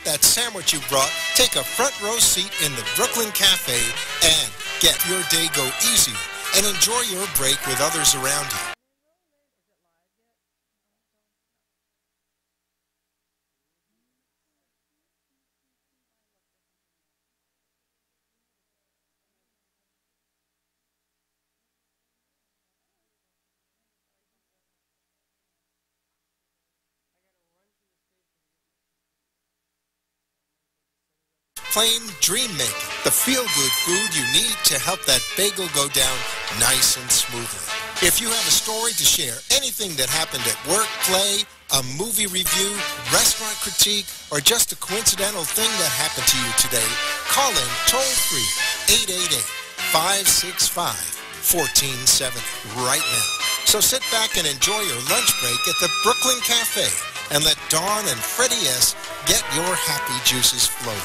that sandwich you brought, take a front row seat in the Brooklyn Cafe and get your day go easier and enjoy your break with others around you. Plain dream making, the feel-good food you need to help that bagel go down nice and smoothly. If you have a story to share, anything that happened at work, play, a movie review, restaurant critique, or just a coincidental thing that happened to you today, call in toll-free 888-565-1470 right now. So sit back and enjoy your lunch break at the Brooklyn Cafe and let Dawn and Freddy S. get your happy juices flowing.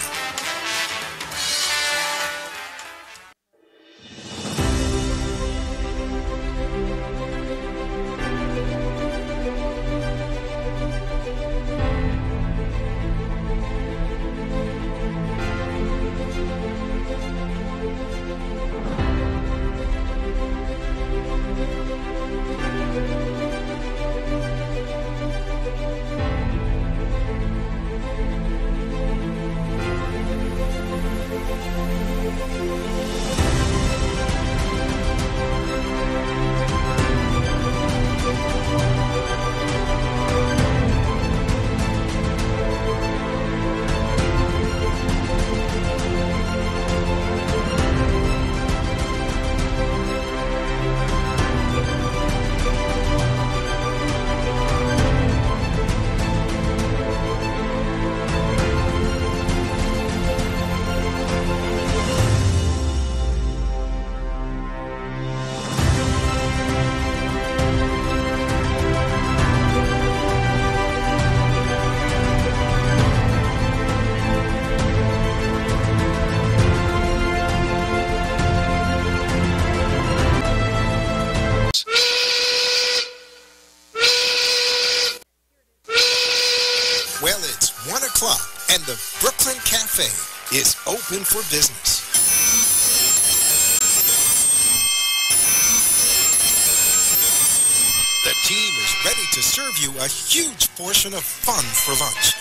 Well, it's 1 o'clock and the Brooklyn Cafe is open for business. The team is ready to serve you a huge portion of fun for lunch.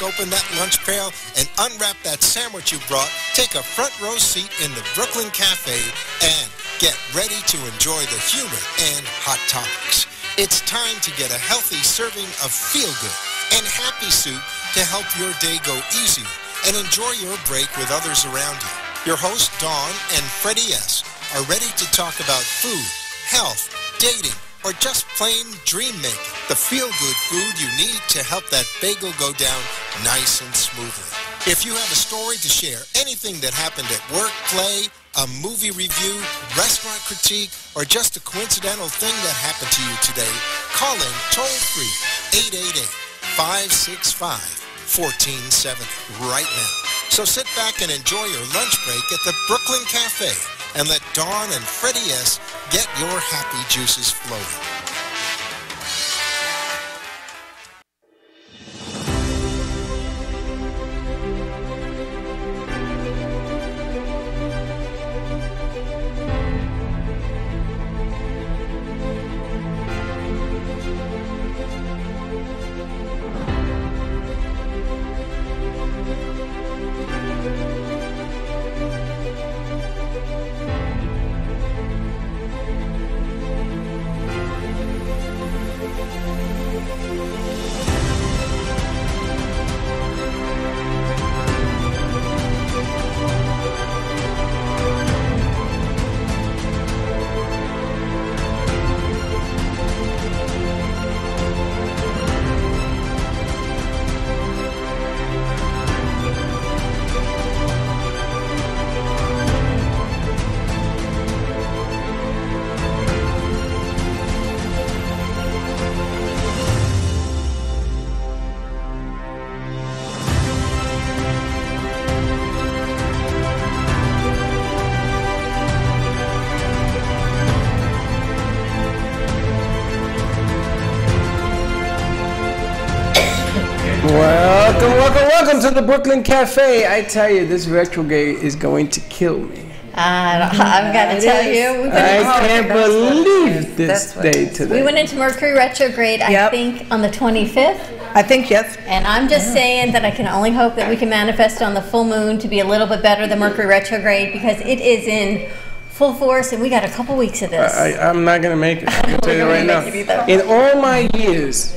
Open that lunch pail and unwrap that sandwich you brought, take a front row seat in the Brooklyn Cafe, and get ready to enjoy the humor and hot topics. It's time to get a healthy serving of feel-good and happy soup to help your day go easier and enjoy your break with others around you. Your hosts, Dawn and Freddy S., are ready to talk about food, health, dating, or just plain dream making, the feel-good food you need to help that bagel go down nice and smoothly. If you have a story to share, anything that happened at work, play, a movie review, restaurant critique, or just a coincidental thing that happened to you today, call in toll-free 888-565-1470 right now. So sit back and enjoy your lunch break at the Brooklyn Cafe and let Dawn and Freddy S. get your happy juices flowing. Welcome to the Brooklyn Cafe. I tell you, this retrograde is going to kill me. I'm going to tell you. I can't believe this day today. We went into Mercury retrograde, I think, on the 25th. I think, yes. And I'm just saying that I can only hope that we can manifest on the full moon to be a little bit better than Mercury retrograde, because it is in full force, and we got a couple weeks of this. I'm not going to make it. I'll tell you right now. In all my years,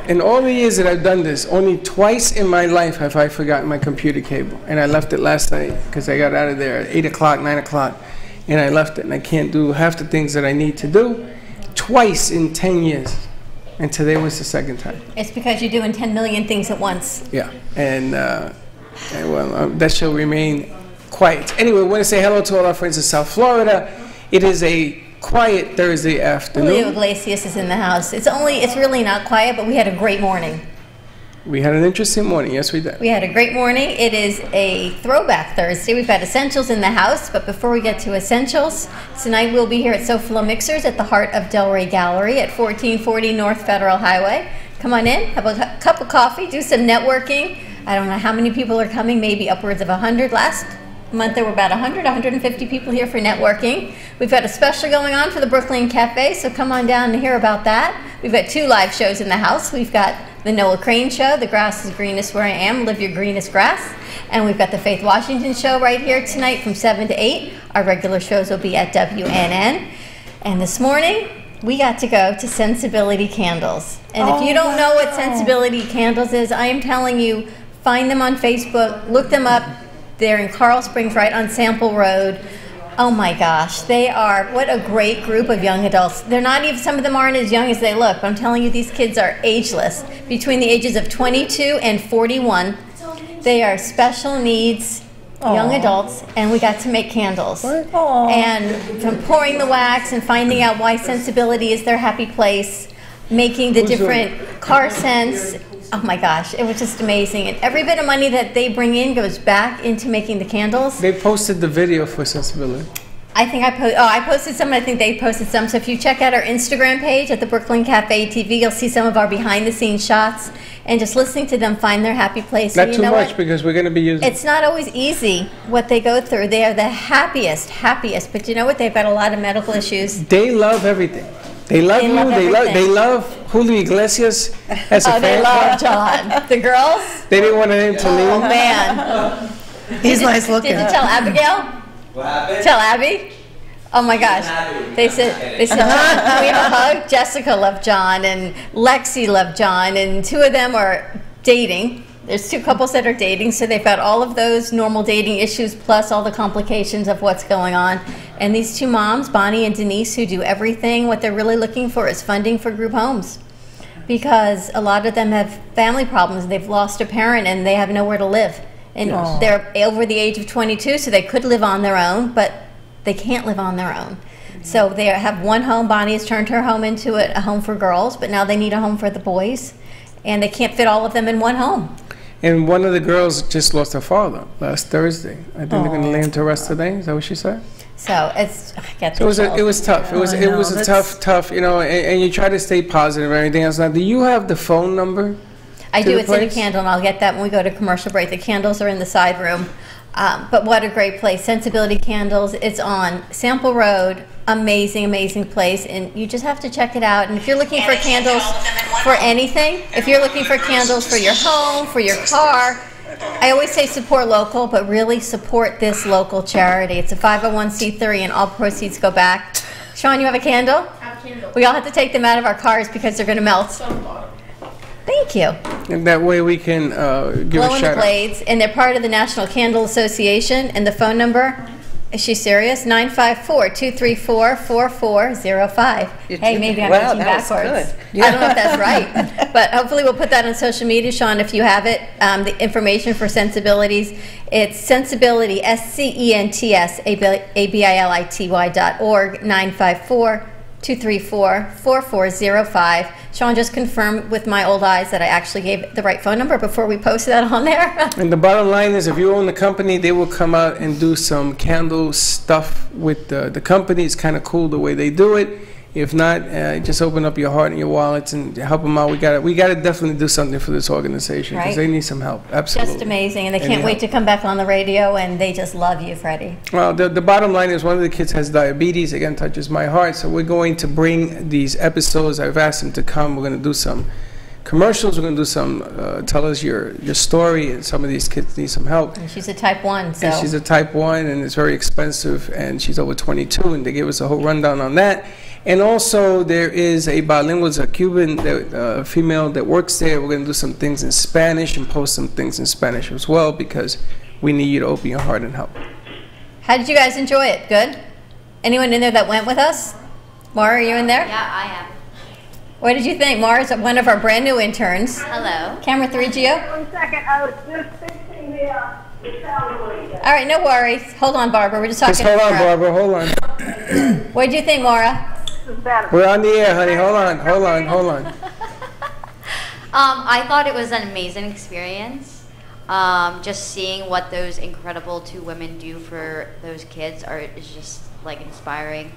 in all the years that I've done this, only twice in my life have I forgotten my computer cable. And I left it last night because I got out of there at 8 o'clock, 9 o'clock. And I left it, and I can't do half the things that I need to do. Twice in 10 years. And today was the second time. It's because you're doing 10 million things at once. Yeah. And that shall remain quiet. Anyway, I want to say hello to all our friends in South Florida. It is a quiet Thursday afternoon. Julio Iglesias is in the house. It's really not quiet, but we had a great morning. We had an interesting morning. Yes, we did. We had a great morning. It is a throwback Thursday. We've got Essentials in the house, but before we get to Essentials, tonight we'll be here at SoFlo Mixers at the heart of Delray Gallery at 1440 North Federal Highway. Come on in, have a cup of coffee, do some networking. I don't know how many people are coming, maybe upwards of 100. Last month there were about 150 people here for networking. We've got a special going on for the Brooklyn Cafe, so come on down and hear about that. We've got 2 live shows in the house. We've got the Noah Crane Show, The Grass is Greenest Where I Am, Live Your Greenest Grass. And we've got the Faith Washington Show right here tonight from 7 to 8. Our regular shows will be at WNN. And this morning, we got to go to Sensibility Candles. And if you don't know what Sensibility Candles is, I am telling you, find them on Facebook, look them up. They're in Carl Springs, right on Sample Road. Oh my gosh, they are, what a great group of young adults. They're not even, some of them aren't as young as they look, but I'm telling you, these kids are ageless. Between the ages of 22 and 41, they are special needs young adults, and we got to make candles. And from pouring the wax and finding out why Sensibility is their happy place, making the different car scents. Oh my gosh, it was just amazing. And every bit of money that they bring in goes back into making the candles. They posted the video for Sensibility. I think I posted some, I think they posted some. So if you check out our Instagram page at the Brooklyn Cafe TV, you'll see some of our behind the scenes shots, and just listening to them find their happy place. Not too much, because we're going to be using it's not always easy what they go through. They are the happiest, but you know what? They've got a lot of medical issues. They love everything. They love you. They love Julio Iglesias as a fan. They love John. The girls? They didn't want him to leave. Oh man, he's nice looking. Did you tell Abigail? What happened? Tell Abby? Oh my gosh. They said, John, can we have a hug? Jessica loved John, and Lexi loved John, and 2 of them are dating. There's 2 couples that are dating, so they've got all of those normal dating issues plus all the complications of what's going on. And these 2 moms, Bonnie and Denise, who do everything, what they're really looking for is funding for group homes. Because a lot of them have family problems. They've lost a parent and they have nowhere to live. And they're over the age of 22, so they could live on their own, but they can't live on their own. So they have 1 home. Bonnie has turned her home into a home for girls, but now they need a home for the boys. And they can't fit all of them in 1 home. And one of the girls just lost her father last Thursday. I think they're going to lay him to rest today. Is that what she said? So it's, I get the it was tough. It was a tough, you know, and you try to stay positive and everything else. Now, do you have the phone number? I do. It's in a candle, and I'll get that when we go to commercial break. The candles are in the side room. But what a great place. Sensibility Candles. It's on Sample Road. Amazing place, and you just have to check it out. And if you're looking for candles for anything, if you're looking for candles for your home, for your car, I always say support local, but really support this local charity. It's a 501c3, and all proceeds go back. Sean, you have a candle? I have a candle. We all have to take them out of our cars because they're going to melt. Thank you. And that way we can give a shout out. Blades, and they're part of the National Candle Association, and the phone number, is she serious? 954-234-4405. Hey, maybe I'm reaching backwards. I don't know if that's right, but hopefully we'll put that on social media, Sean, if you have it. The information for Sensibilities, it's Sensibility, SCENTSABILITY.org, 954-234-4405. Sean just confirmed with my old eyes that I actually gave the right phone number before we posted that on there. And the bottom line is, if you own the company, they will come out and do some candle stuff with the company. It's kind of cool the way they do it. If not, just open up your heart and your wallets and help them out. We got to definitely do something for this organization because they need some help. Absolutely. Just amazing. And they can't wait to come back on the radio, and they just love you, Freddie. Well, the bottom line is one of the kids has diabetes. Again, touches my heart. So we're going to bring these episodes. I've asked them to come. We're going to do some commercials. We're going to do some, tell us your story, and some of these kids need some help. And she's a type 1, so. And she's a type 1, and it's very expensive, and she's over 22, and they gave us a whole rundown on that. And also, there is a bilingual, a Cuban female that works there. We're going to do some things in Spanish and post some things in Spanish as well, because we need you to open your heart and help. How did you guys enjoy it? Good? Anyone in there that went with us? Mara, are you in there? Yeah, I am. What did you think? Mara's one of our brand new interns. Hello. Camera 3, Gio. 1 second, I was just fixing the sound. All right, no worries. Hold on, Barbara. We're just talking. Just hold on, Barbara. Hold on. What did you think, Mara? We're on the air, honey. Hold on. I thought it was an amazing experience. Just seeing what those incredible 2 women do for those kids is just like inspiring.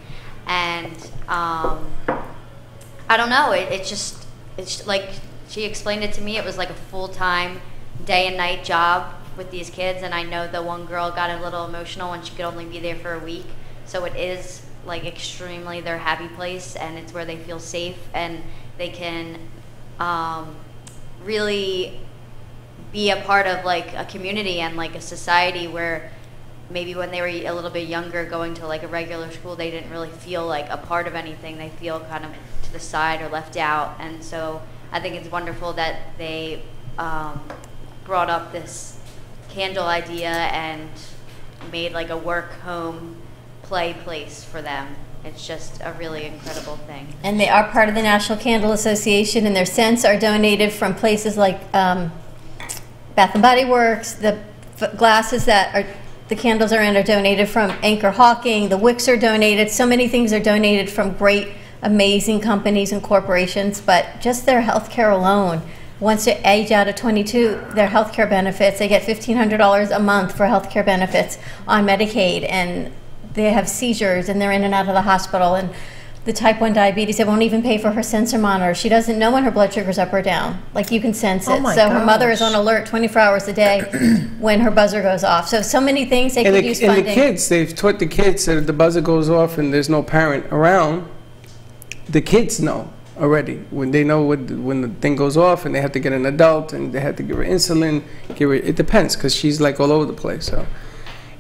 And I don't know. It's like she explained it to me. It was like a full-time day and night job with these kids. And I know the one girl got a little emotional when she could only be there for a week. So it is like extremely their happy place, and it's where they feel safe and they can really be a part of like a community and like a society where maybe when they were a little bit younger going to like a regular school they didn't really feel like a part of anything. They feel kind of to the side or left out. And so I think it's wonderful that they brought up this candle idea and made like a work home play place for them. It's just a really incredible thing. And they are part of the National Candle Association, and their scents are donated from places like Bath and Body Works. The glasses that the candles are in are donated from Anchor Hawking. The wicks are donated. So many things are donated from great, amazing companies and corporations. But just their health care alone, once they age out of 22, their health care benefits, they get $1,500 a month for health care benefits on Medicaid, and they have seizures and they're in and out of the hospital. And the type 1 diabetes, they won't even pay for her sensor monitor. She doesn't know when her blood sugar's up or down. Like, you can sense it. my so her gosh. mother is on alert 24 hours a day when her buzzer goes off. So many things they could use funding. And the kids, they've taught the kids that if the buzzer goes off and there's no parent around, the kids know already. When they know when the thing goes off and they have to get an adult and they have to give her insulin, it depends, because she's like all over the place. So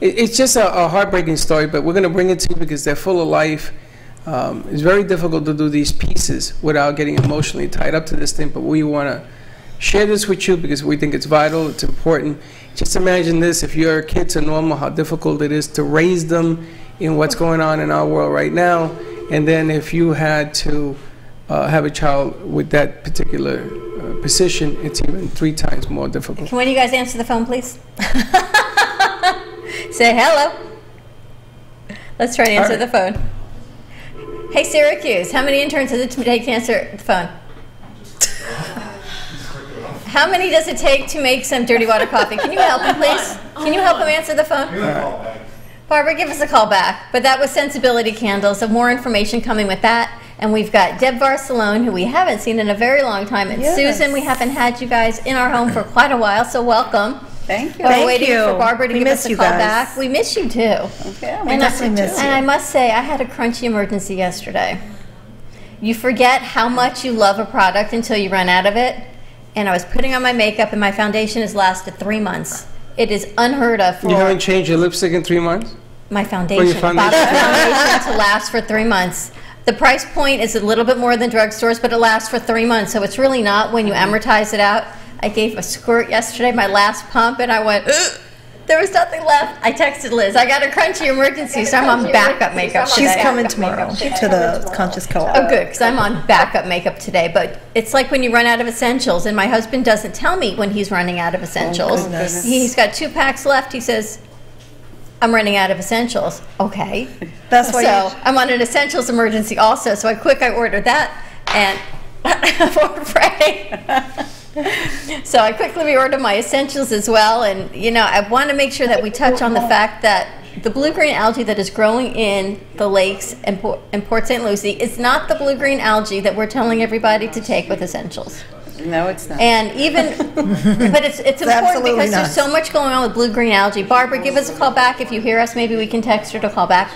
it's just a heartbreaking story, but we're going to bring it to you because they're full of life. It's very difficult to do these pieces without getting emotionally tied up to this thing, but we want to share this with you because we think it's vital, it's important. Just imagine this: if your kids are normal, how difficult it is to raise them in what's going on in our world right now. And then if you had to have a child with that particular position, it's even 3 times more difficult. Can one of you guys answer the phone, please? Say hello. Let's try to answer the phone. Hey, Syracuse, how many interns does it take to answer the phone? How many does it take to make some dirty water coffee? Can you help him, please? Can you help him answer the phone? Barbara, give us a call back. But that was Sensibility Candles, so more information coming with that. And we've got Deb Barcelone, who we haven't seen in a very long time, and Susan. We haven't had you guys in our home for quite a while, so welcome. Thank you. We're waiting for Barbara to give us a call back. We miss you too. Okay, we definitely miss you. And I must say, I had a crunchy emergency yesterday. You forget how much you love a product until you run out of it. And I was putting on my makeup, and my foundation has lasted 3 months. It is unheard of for You haven't changed your lipstick in 3 months? my foundation. Bought my foundation to last for 3 months. The price point is a little bit more than drugstores, but it lasts for 3 months. So it's really not when you amortize it out. I gave a squirt yesterday, my last pump, and I went, ugh, there was nothing left. I texted Liz, I got a crunchy emergency, so I'm on backup makeup today. She's coming tomorrow to the Conscious Co-op. Oh, good, because I'm on backup makeup today. But it's like when you run out of essentials, and my husband doesn't tell me when he's running out of essentials. Oh, He's got 2 packs left. He says, I'm running out of essentials. Okay. That's why So I'm on an essentials emergency also, so I ordered that, and for Freddy. So I quickly reordered my essentials as well, and you know, I want to make sure that we touch on the fact that the blue-green algae that is growing in the lakes in Port St. Lucie is not the blue-green algae that we're telling everybody to take with essentials. No, it's not. And even, but it's important because there's so much going on with blue-green algae. Barbara, give us a call back. If you hear us, maybe we can text her to call back.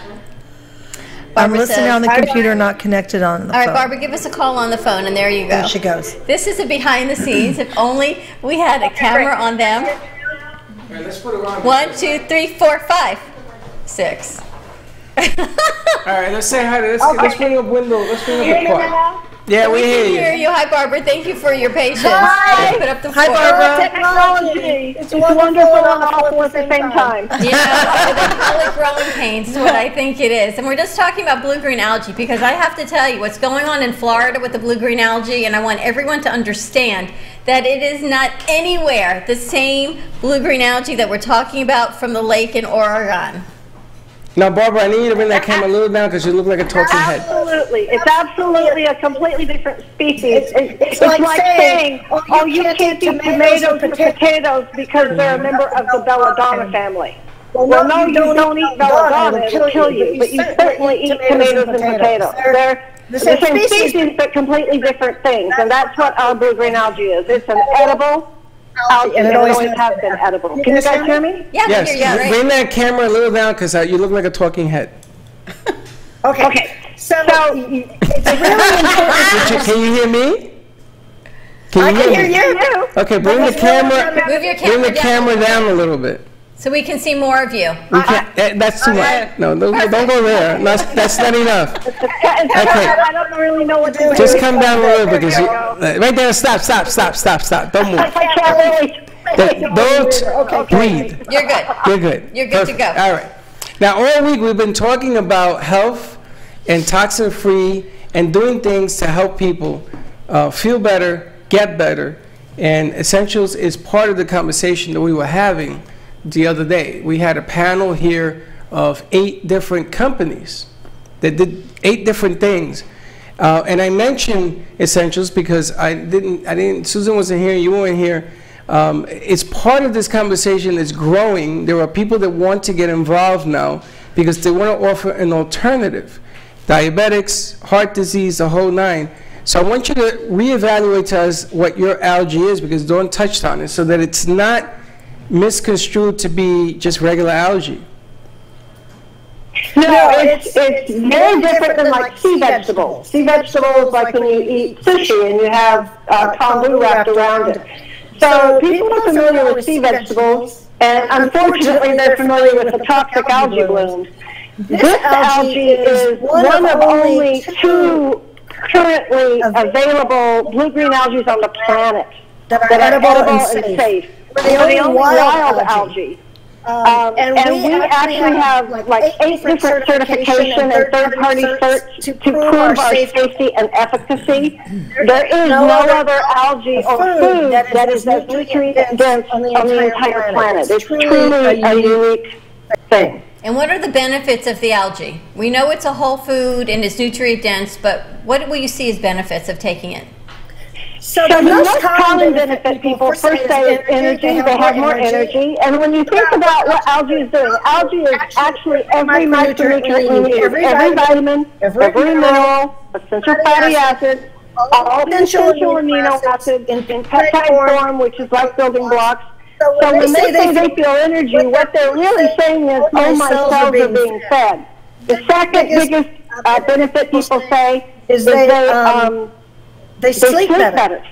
I'm listening on the computer, not connected on the phone. All right, Barbara, give us a call on the phone, and there you go. There she goes. This is a behind the scenes. If only we had a camera on them. All right, let's put it on. 1, 2, 3, 4, 5, 6. All right, let's say hi. Let's bring up window. Let's bring up the part. Yeah, we hear you. Hi, Barbara. Thank you for your patience. Hi. Put up the Hi, floor. Barbara. Technology. It's wonderful and awful at the same time. Yeah, they call it growing pains is what I think it is. And we're just talking about blue-green algae because I have to tell you what's going on in Florida with the blue-green algae, and I want everyone to understand that it is not anywhere the same blue-green algae that we're talking about from the lake in Oregon. Now, Barbara, I need you to bring that camera a little down because you look like a talking head. Absolutely. It's absolutely a completely different species. It's like saying, oh, you can't eat tomatoes or potatoes because they're a member of the belladonna family. Well, no, you don't eat belladonna, it'll kill you, but you certainly eat tomatoes and potatoes. They're the same species, but completely different things, and that's what our blue-green algae is. It's an edible algae, and it always has been edible. Can you guys hear me? Yeah, Yes, right. bring that camera a little down because you look like a talking head. Okay. So it's really important. Can you hear me? I can hear you. Okay, bring the camera. Move your Bring the camera camera down a little bit. so we can see more of you. We can't, that's too much. No, don't go there. That's not enough. Okay. I don't really know what to do. Just come down a little bit because right there. Stop. Don't move. I can't really. Don't breathe. You're good. You're good. You're good to go. All right. Now, all week we've been talking about health and toxin-free and doing things to help people feel better, get better. And Essentials is part of the conversation that we were having the other day. We had a panel here of 8 different companies that did 8 different things. And I mentioned Essentials because Susan wasn't here, you weren't here. It's part of this conversation that's growing. There are people that want to get involved now because they want to offer an alternative. Diabetics, heart disease, the whole 9. So I want you to reevaluate to us what your algae is because Dawn touched on it so that it's not misconstrued to be just regular algae. No, it's very different than like sea vegetables. Sea vegetables, like when you eat sushi and you have kombu wrapped around it. So people are familiar with sea vegetables, and unfortunately they're familiar with the toxic algae blooms. This algae is one of only 2 currently available blue-green algae on the planet that are edible and safe. We're the only wild algae. And we actually have like 8 different certification and third-party certs to prove our safety and efficacy. There is no other algae or food that is as nutrient-dense on the entire planet. It's truly a unique thing. And what are the benefits of the algae? We know it's a whole food and it's nutrient dense, but what will you see as benefits of taking it? So the most common benefit people first say is energy. They have more energy. And when you think about what algae is doing, algae is actually every micronutrient you need, every vitamin, every mineral, essential fatty acids, all essential amino acids in peptide form, which is like building blocks. So when they say they feel energy, what they're really saying is, oh, my cells are being fed. The second biggest benefit people say is they sleep better.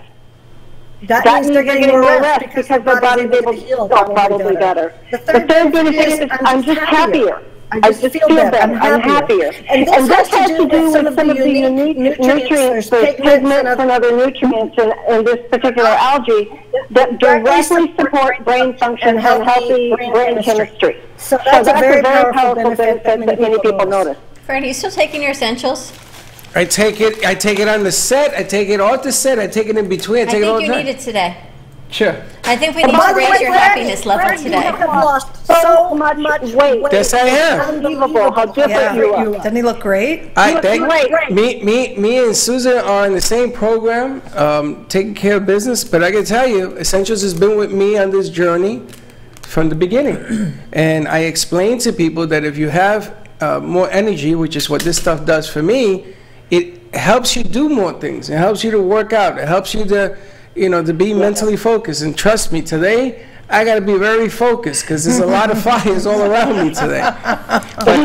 That means they're getting more rest because their body's able to heal probably better. The third benefit is I'm just happier. I just feel better. I'm happier. And this has to do with some of the unique nutrients, the pigments and other nutrients in this particular algae that directly support brain function and healthy brain chemistry. So that's a very powerful benefit that many people notice. Freddy, you still taking your essentials? I take it on the set, I take it off the set, I take it in between, I take it all the time. I think you need it today. Sure. I think we need to raise your happiness level today. You have lost so much weight. Yes, I have. Unbelievable how different you are. Doesn't he look great? Me and Susan are in the same program, taking care of business, but I can tell you, Essentials has been with me on this journey from the beginning. And I explain to people that if you have more energy, which is what this stuff does for me, it helps you do more things. It helps you to work out. It helps you to, to be mentally focused. And trust me, today, I got to be very focused because there's a lot of fires all around me today. But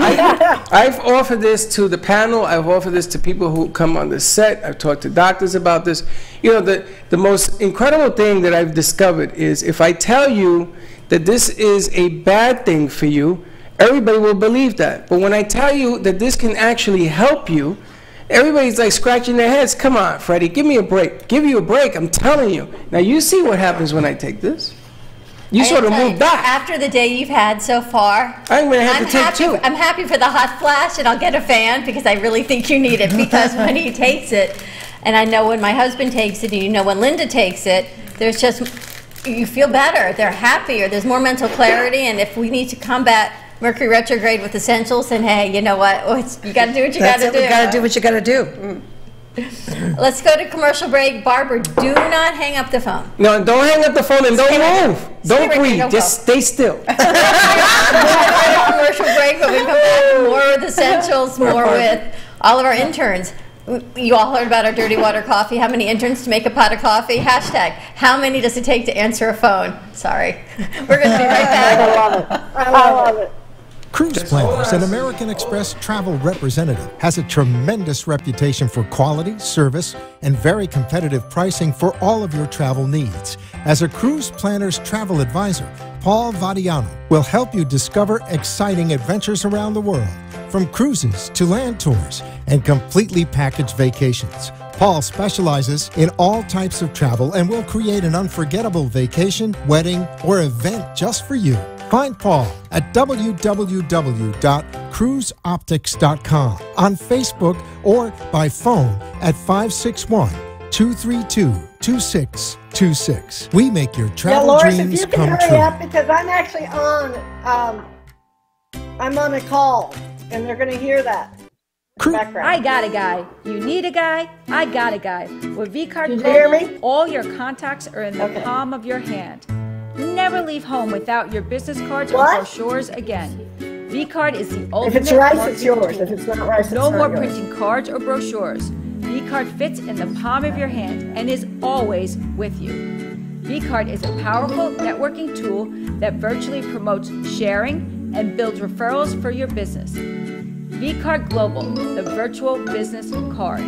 I've offered this to the panel. I've offered this to people who come on the set. I've talked to doctors about this. The most incredible thing that I've discovered is if I tell you that this is a bad thing for you, everybody will believe that. But when I tell you that this can actually help you, everybody's like scratching their heads. Come on, Freddie, give me a break. Give you a break, I'm telling you. Now, you see what happens when I take this. You sort of move back. After the day you've had so far, I'm going to have to take two. I'm happy for the hot flash, and I'll get a fan because I really think you need it. Because when he takes it, and I know when my husband takes it, and when Linda takes it, there's just, you feel better. They're happier. There's more mental clarity, and if we need to combat Mercury retrograde with essentials, then hey, you know what? You got to do what you got to do. You got to do what you got to do. Let's go to commercial break. Barbara, do not hang up the phone. No, don't hang up the phone and don't move. Don't breathe. Just stay still. Commercial break, but we come back with more with essentials, more with all of our interns. You all heard about our dirty water coffee. How many interns to make a pot of coffee? Hashtag, how many does it take to answer a phone? Sorry. We're going to be right back. I love it. I love it. Cruise Planners, an American Express travel representative, has a tremendous reputation for quality, service, and very competitive pricing for all of your travel needs. As a Cruise Planners travel advisor, Paul Vadiano will help you discover exciting adventures around the world, from cruises to land tours and completely packaged vacations. Paul specializes in all types of travel and will create an unforgettable vacation, wedding, or event just for you. Find Paul at www.cruiseoptics.com, on Facebook, or by phone at 561-232-2626. We make your travel dreams come true. If you can hurry up, because I'm actually I'm on a call, and they're going to hear that. I got a guy. You need a guy? I got a guy. With V-Card Global, all your contacts are in the palm of your hand. Never leave home without your business cards or brochures again. V-Card is the ultimate. If it's rice, it's yours. If it's not rice, it's no not more yours. printing cards or brochures. V-Card fits in the palm of your hand and is always with you. V-Card is a powerful networking tool that virtually promotes sharing and builds referrals for your business. V-Card Global, the virtual business card.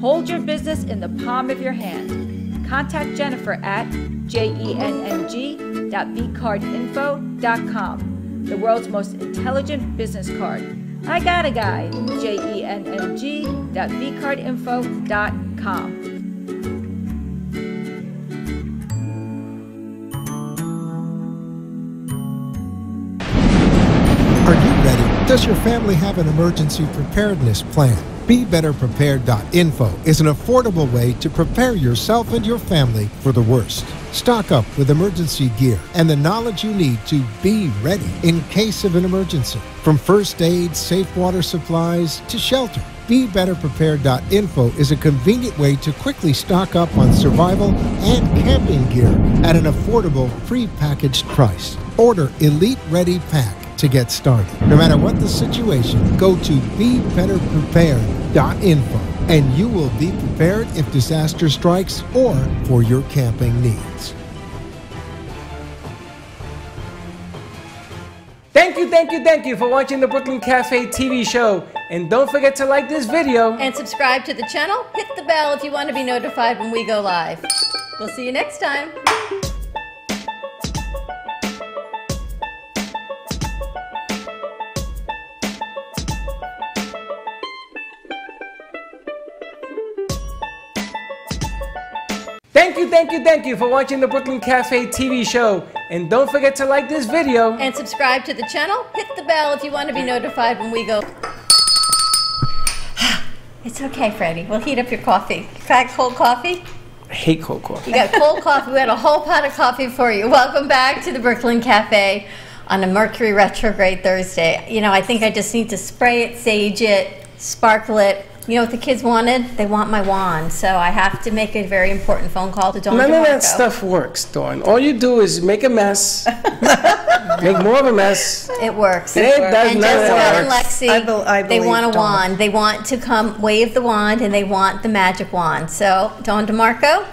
Hold your business in the palm of your hand. Contact Jennifer at jenn.vcardinfo.com, the world's most intelligent business card. I got a guy, jenn.vcardinfo.com. Are you ready? Does your family have an emergency preparedness plan? BeBetterPrepared.info is an affordable way to prepare yourself and your family for the worst. Stock up with emergency gear and the knowledge you need to be ready in case of an emergency. From first aid, safe water supplies, to shelter, BeBetterPrepared.info is a convenient way to quickly stock up on survival and camping gear at an affordable, pre-packaged price. Order Elite Ready Pack to get started. No matter what the situation, go to BeBetterPrepared.info and you will be prepared if disaster strikes or for your camping needs. Thank you for watching the Brooklyn Cafe TV show. And don't forget to like this video. And subscribe to the channel. Hit the bell if you want to be notified when we go live. We'll see you next time. Thank you for watching the Brooklyn Cafe TV show. And don't forget to like this video. And subscribe to the channel. Hit the bell if you want to be notified when we go. It's okay, Freddie. We'll heat up your coffee. You got cold coffee? I hate cold coffee. You got cold coffee. We had a whole pot of coffee for you. Welcome back to the Brooklyn Cafe on a Mercury retrograde Thursday. You know, I think I just need to spray it, sage it, sparkle it. You know what the kids wanted? They want my wand. So I have to make a very important phone call to Dawn. None of that stuff works, Dawn. All you do is make a mess. Make more of a mess. It works. It does And none of Jessica that and works. Lexi, they want a wand. They want to come wave the wand, and they want the magic wand. So, Dawn DeMarco,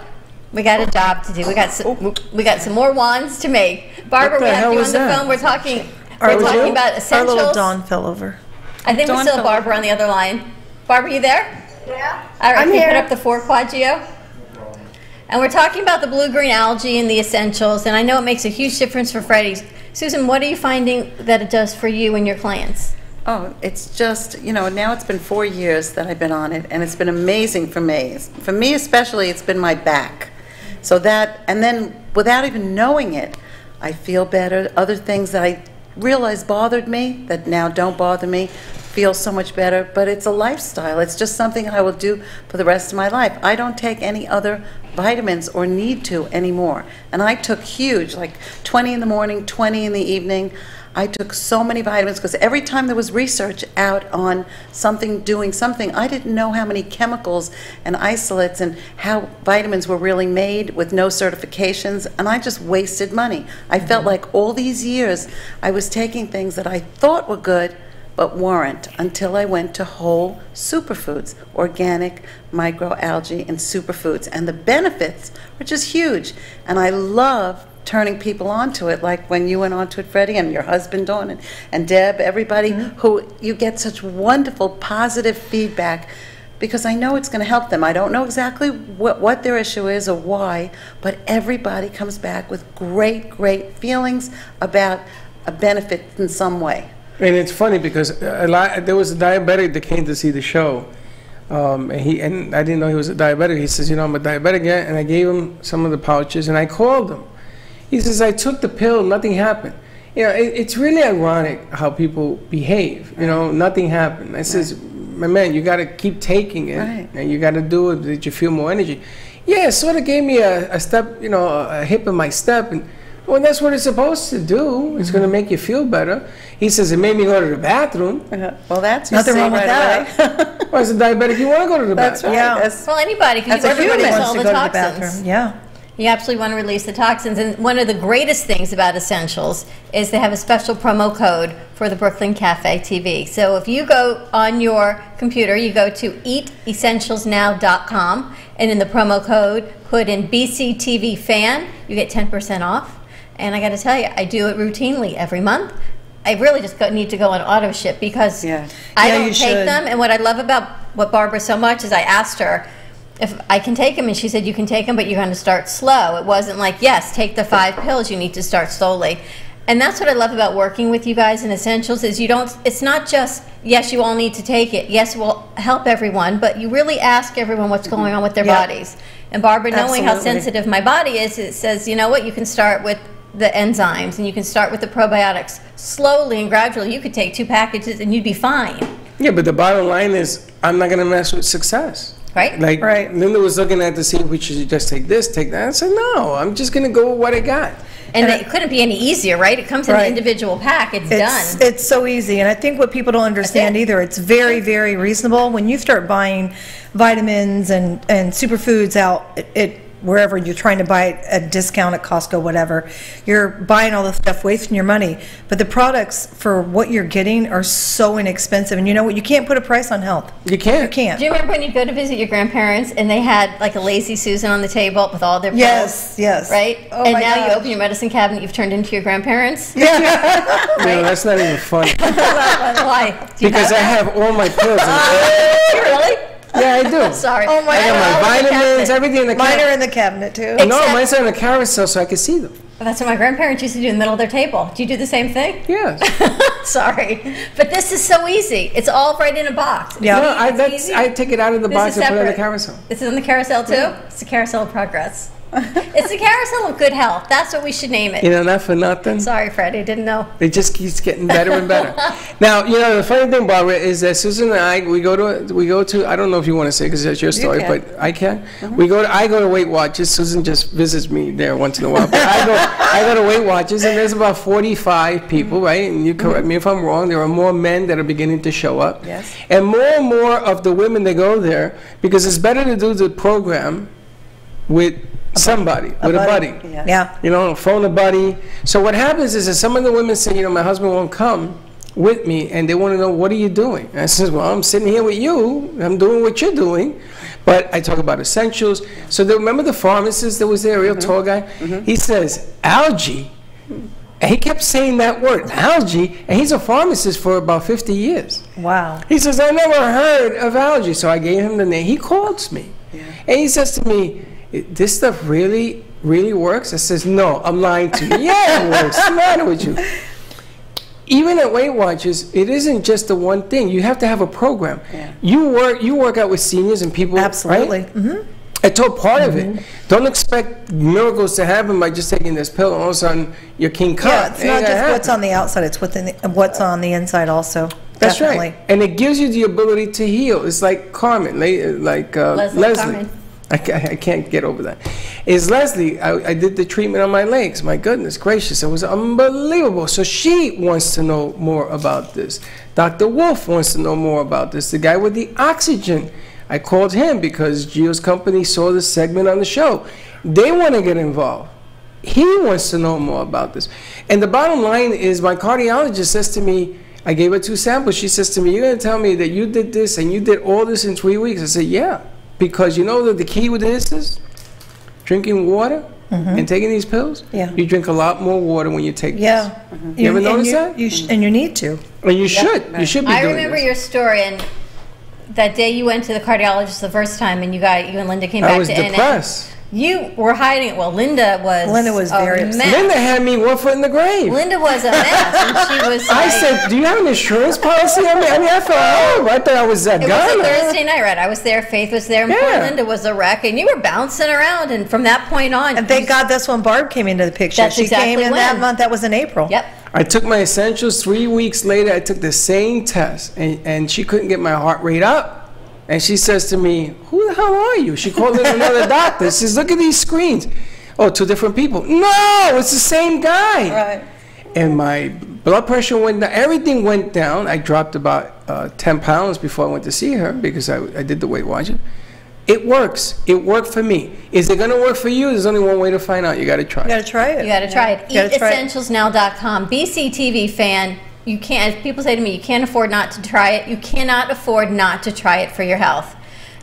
we got a job to do. We got some more wands to make. Barbara, we have you on the phone. We're talking about essentials. Our little Dawn fell over. I think we still have Barbara on the other line. Barbara, you there? Yeah. All right, I'm can you here. put up the 4 quad Geo? And we're talking about the blue-green algae and the essentials, and I know it makes a huge difference for Freddy. Susan, what are you finding that it does for you and your clients? Oh, it's just, now it's been 4 years that I've been on it, and it's been amazing for me. For me especially, it's been my back. So that, and then without even knowing it, I feel better. Other things that I realized bothered me, that now don't bother me, feel so much better. But it's a lifestyle. It's just something I will do for the rest of my life. I don't take any other vitamins or need to anymore. And I took huge, like 20 in the morning, 20 in the evening. I took so many vitamins because every time there was research out on something doing something, I didn't know how many chemicals and isolates and how vitamins were really made with no certifications, and I just wasted money. I felt like all these years I was taking things that I thought were good but weren't, until I went to whole superfoods, organic, microalgae, and superfoods. And the benefits are just huge. And I love turning people onto it, like when you went onto it, Freddie, and your husband, Dawn, and Deb, everybody, who you get such wonderful, positive feedback, because I know it's going to help them. I don't know exactly what their issue is or why, but everybody comes back with great, great feelings about a benefit in some way. And it's funny because there was a diabetic that came to see the show, and I didn't know he was a diabetic. He says, I'm a diabetic, and I gave him some of the pouches, and I called him. He says, I took the pill, nothing happened. It's really ironic how people behave. Nothing happened. I says, my man, you got to keep taking it, and you got to do it that you feel more energy. Yeah, it sort of gave me a step, a hip in my step, and well, that's what it's supposed to do. It's going to make you feel better. He says, it made me go to the bathroom. Well, that's nothing wrong with that. Well, as a diabetic, you want to go to the bathroom. Yeah. Well, anybody, because everybody wants all the toxins. Yeah. You absolutely want to release the toxins. And one of the greatest things about Essentials is they have a special promo code for the Brooklyn Cafe TV. So if you go on your computer, you go to eatessentialsnow.com, and in the promo code, put in BCTV fan, you get 10% off. And I got to tell you, I do it routinely every month. I really just need to go on auto ship because I don't take them. And what I love about what Barbara so much is I asked her if I can take them, and she said you can take them, but you're going to start slow. It wasn't like, yes, take the 5 pills. You need to start slowly. And that's what I love about working with you guys in Essentials is it's not just, yes, you all need to take it. Yes, we'll help everyone, but you really ask everyone what's going on with their bodies. And Barbara, knowing how sensitive my body is, it says, you know what, you can start with the enzymes and you can start with the probiotics. Slowly and gradually, you could take 2 packages and you'd be fine. Yeah, but the bottom line is, I'm not going to mess with success. Right? Linda was looking at to see if we should just take this, take that. I said, no, I'm just going to go with what I got. And it couldn't be any easier, right? It comes in an individual pack. It's done. It's so easy. And I think what people don't understand either, it's very, very reasonable. When you start buying vitamins and superfoods out, wherever you're trying to buy a discount at Costco, whatever, you're buying all this stuff, wasting your money. But the products for what you're getting are so inexpensive. And you know what? You can't put a price on health. You can't. You can't. Do you remember when you go to visit your grandparents and they had like a Lazy Susan on the table with all their pills? Yes. Right? Oh, and my now gosh. you open your medicine cabinet, you've turned into your grandparents? No, that's not even funny. Why? Do you Because know I that? have all my pills. Really? Yeah, I do. Sorry. Oh my I got my vitamins, everything in the Mine cabinet. are in the cabinet too. No, mine's on the carousel so I can see them. That's what my grandparents used to do in the middle of their table. Do you do the same thing? Yes. Sorry. But this is so easy. It's all right in a box. Yeah. No, It's easy. I take it out of the This box is and put it on the separate. carousel. This is on the carousel too? It's the carousel of progress. It's the carousel of good health. That's what we should name it. Not for nothing. Sorry, Freddy, didn't know. It just keeps getting better and better. Now, the funny thing, Barbara, is that Susan and I, we go to. I don't know if you want to say because that's your story, but I can. I go to Weight Watchers. Susan just visits me there once in a while. But I go to Weight Watchers, and there's about 45 people, right? And you correct me if I'm wrong. There are more men that are beginning to show up, Yes. and more of the women that go there, because it's better to do the program with somebody, with a buddy. Yeah. You know, phone a buddy. So what happens is that some of the women say, you know, my husband won't come with me, and they want to know, what are you doing? And I says, well, I'm sitting here with you. I'm doing what you're doing. But I talk about essentials. So remember the pharmacist that was there, a real tall guy? He says, algae. And he kept saying that word, algae, and he's a pharmacist for about 50 years. Wow. He says, I never heard of algae. So I gave him the name. He calls me. And he says to me, this stuff really works? I says, no, I'm lying to you. Yeah, it works. What's the matter with you? Even at Weight Watchers, it isn't just the one thing. You have to have a program. You work out with seniors and people. Absolutely. Right? I told part of it. Don't expect miracles to happen by just taking this pill and all of a sudden you're King Kong. Yeah, it's not just what's on the outside, it's what's on the inside also. That's Definitely. right. And it gives you the ability to heal. It's like Carmen, like Leslie. Carmen. I can't get over that. Is Leslie, I did the treatment on my legs. My goodness gracious, it was unbelievable. So she wants to know more about this. Dr. Wolf wants to know more about this. The guy with the oxygen, I called him because Gio's company saw the segment on the show. They want to get involved. He wants to know more about this. And the bottom line is my cardiologist says to me, I gave her 2 samples. She says to me, you're going to tell me that you did this and you did all this in 3 weeks? I said, yeah. Because you know that the key with this is drinking water and taking these pills. Yeah. You drink a lot more water when you take this. You ever notice that? And you need to. And you should. You should be doing this. I remember your story, and that day you went to the cardiologist the first time, and you and Linda came back to I was depressed. You were hiding it. Well, Linda was very upset. Linda had me 1 foot in the grave. Linda was a mess, and she was I said, do you have an insurance policy on me? I mean, I felt horrible. I thought I was that guy. It was a Thursday night, right? I was there, Faith was there, and poor Linda was a wreck, and you were bouncing around, and from that point on... And thank God that's when Barb came into the picture. That's she exactly came in when. that month. That was in April. Yep. I took my essentials. 3 weeks later, I took the same test, and she couldn't get my heart rate up. And she says to me, who the hell are you? She called in another doctor. She says, look at these screens. Oh, 2 different people. No, it's the same guy. Right. And my blood pressure went down. Everything went down. I dropped about 10 pounds before I went to see her because I did the Weight Watchers. It works. It worked for me. Is it going to work for you? There's only one way to find out. You got to try it. You got to try it. You got to try it. EatEssentialsNow.com. BCTV fan. You can't. People say to me, you can't afford not to try it. You cannot afford not to try it for your health.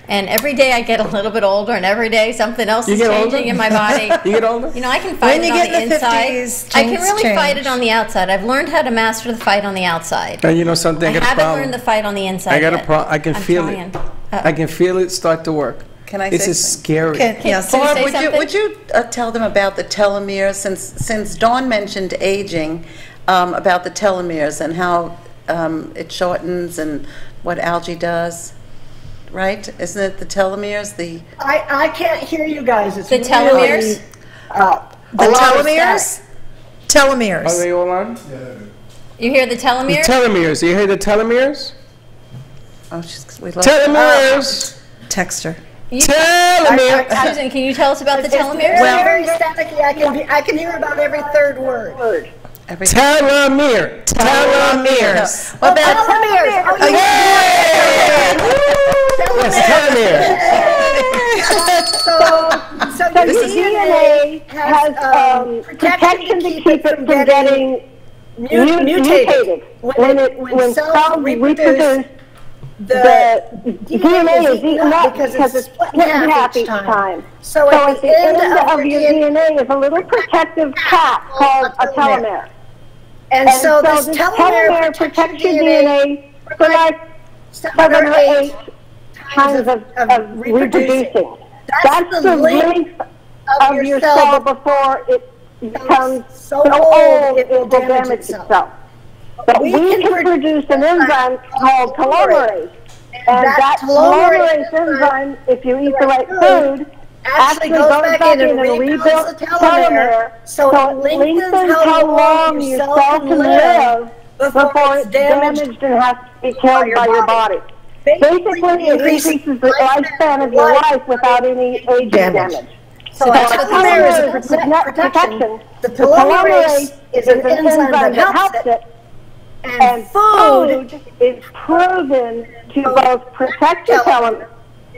And every day I get a little bit older, and every day something else is changing in my body. You get older? You know, I can fight it on the inside. 50s, I can really fight it on the outside. I've learned how to master the fight on the outside. And you know something? I haven't learned the fight on the inside. I got yet. a problem. I can feel it. I can feel it start to work. Can I this say is something? scary. Barb, would you tell them about the telomeres, since Dawn mentioned aging, about the telomeres and how it shortens and what algae does, right? Isn't it the telomeres? I can't hear you guys. It's the telomeres? The telomeres? Telomeres. Are they all on? You hear the telomeres? The telomeres. You hear the telomeres? Oh, we lost telomeres. Text her. Telomeres. Susan, can you tell us about the telomeres? Well, very staticky. I can hear about every third word. Telomere. Telomeres. What about telomeres? So the DNA has protection to keep it from getting mutated. When cells reproduce, the DNA is eaten up because it's split in half each time. So at the end of your DNA is a little protective cap called a telomere. And so this telomere protects your DNA for like 7 or 8 times of reproducing. That's the length of your cell before it becomes so old it will damage itself. But we can produce an enzyme called telomerase. And that telomerase enzyme, if you eat the right food, actually goes back in and rebuilds the telomere, so it lengthens how long your cell can live before it's damaged and has to be killed by your body. Basically, it increases the lifespan of your life without any aging damage. So that's what the telomere is protection. The telomerase is an enzyme that helps it. And food is proven to both protect the telomere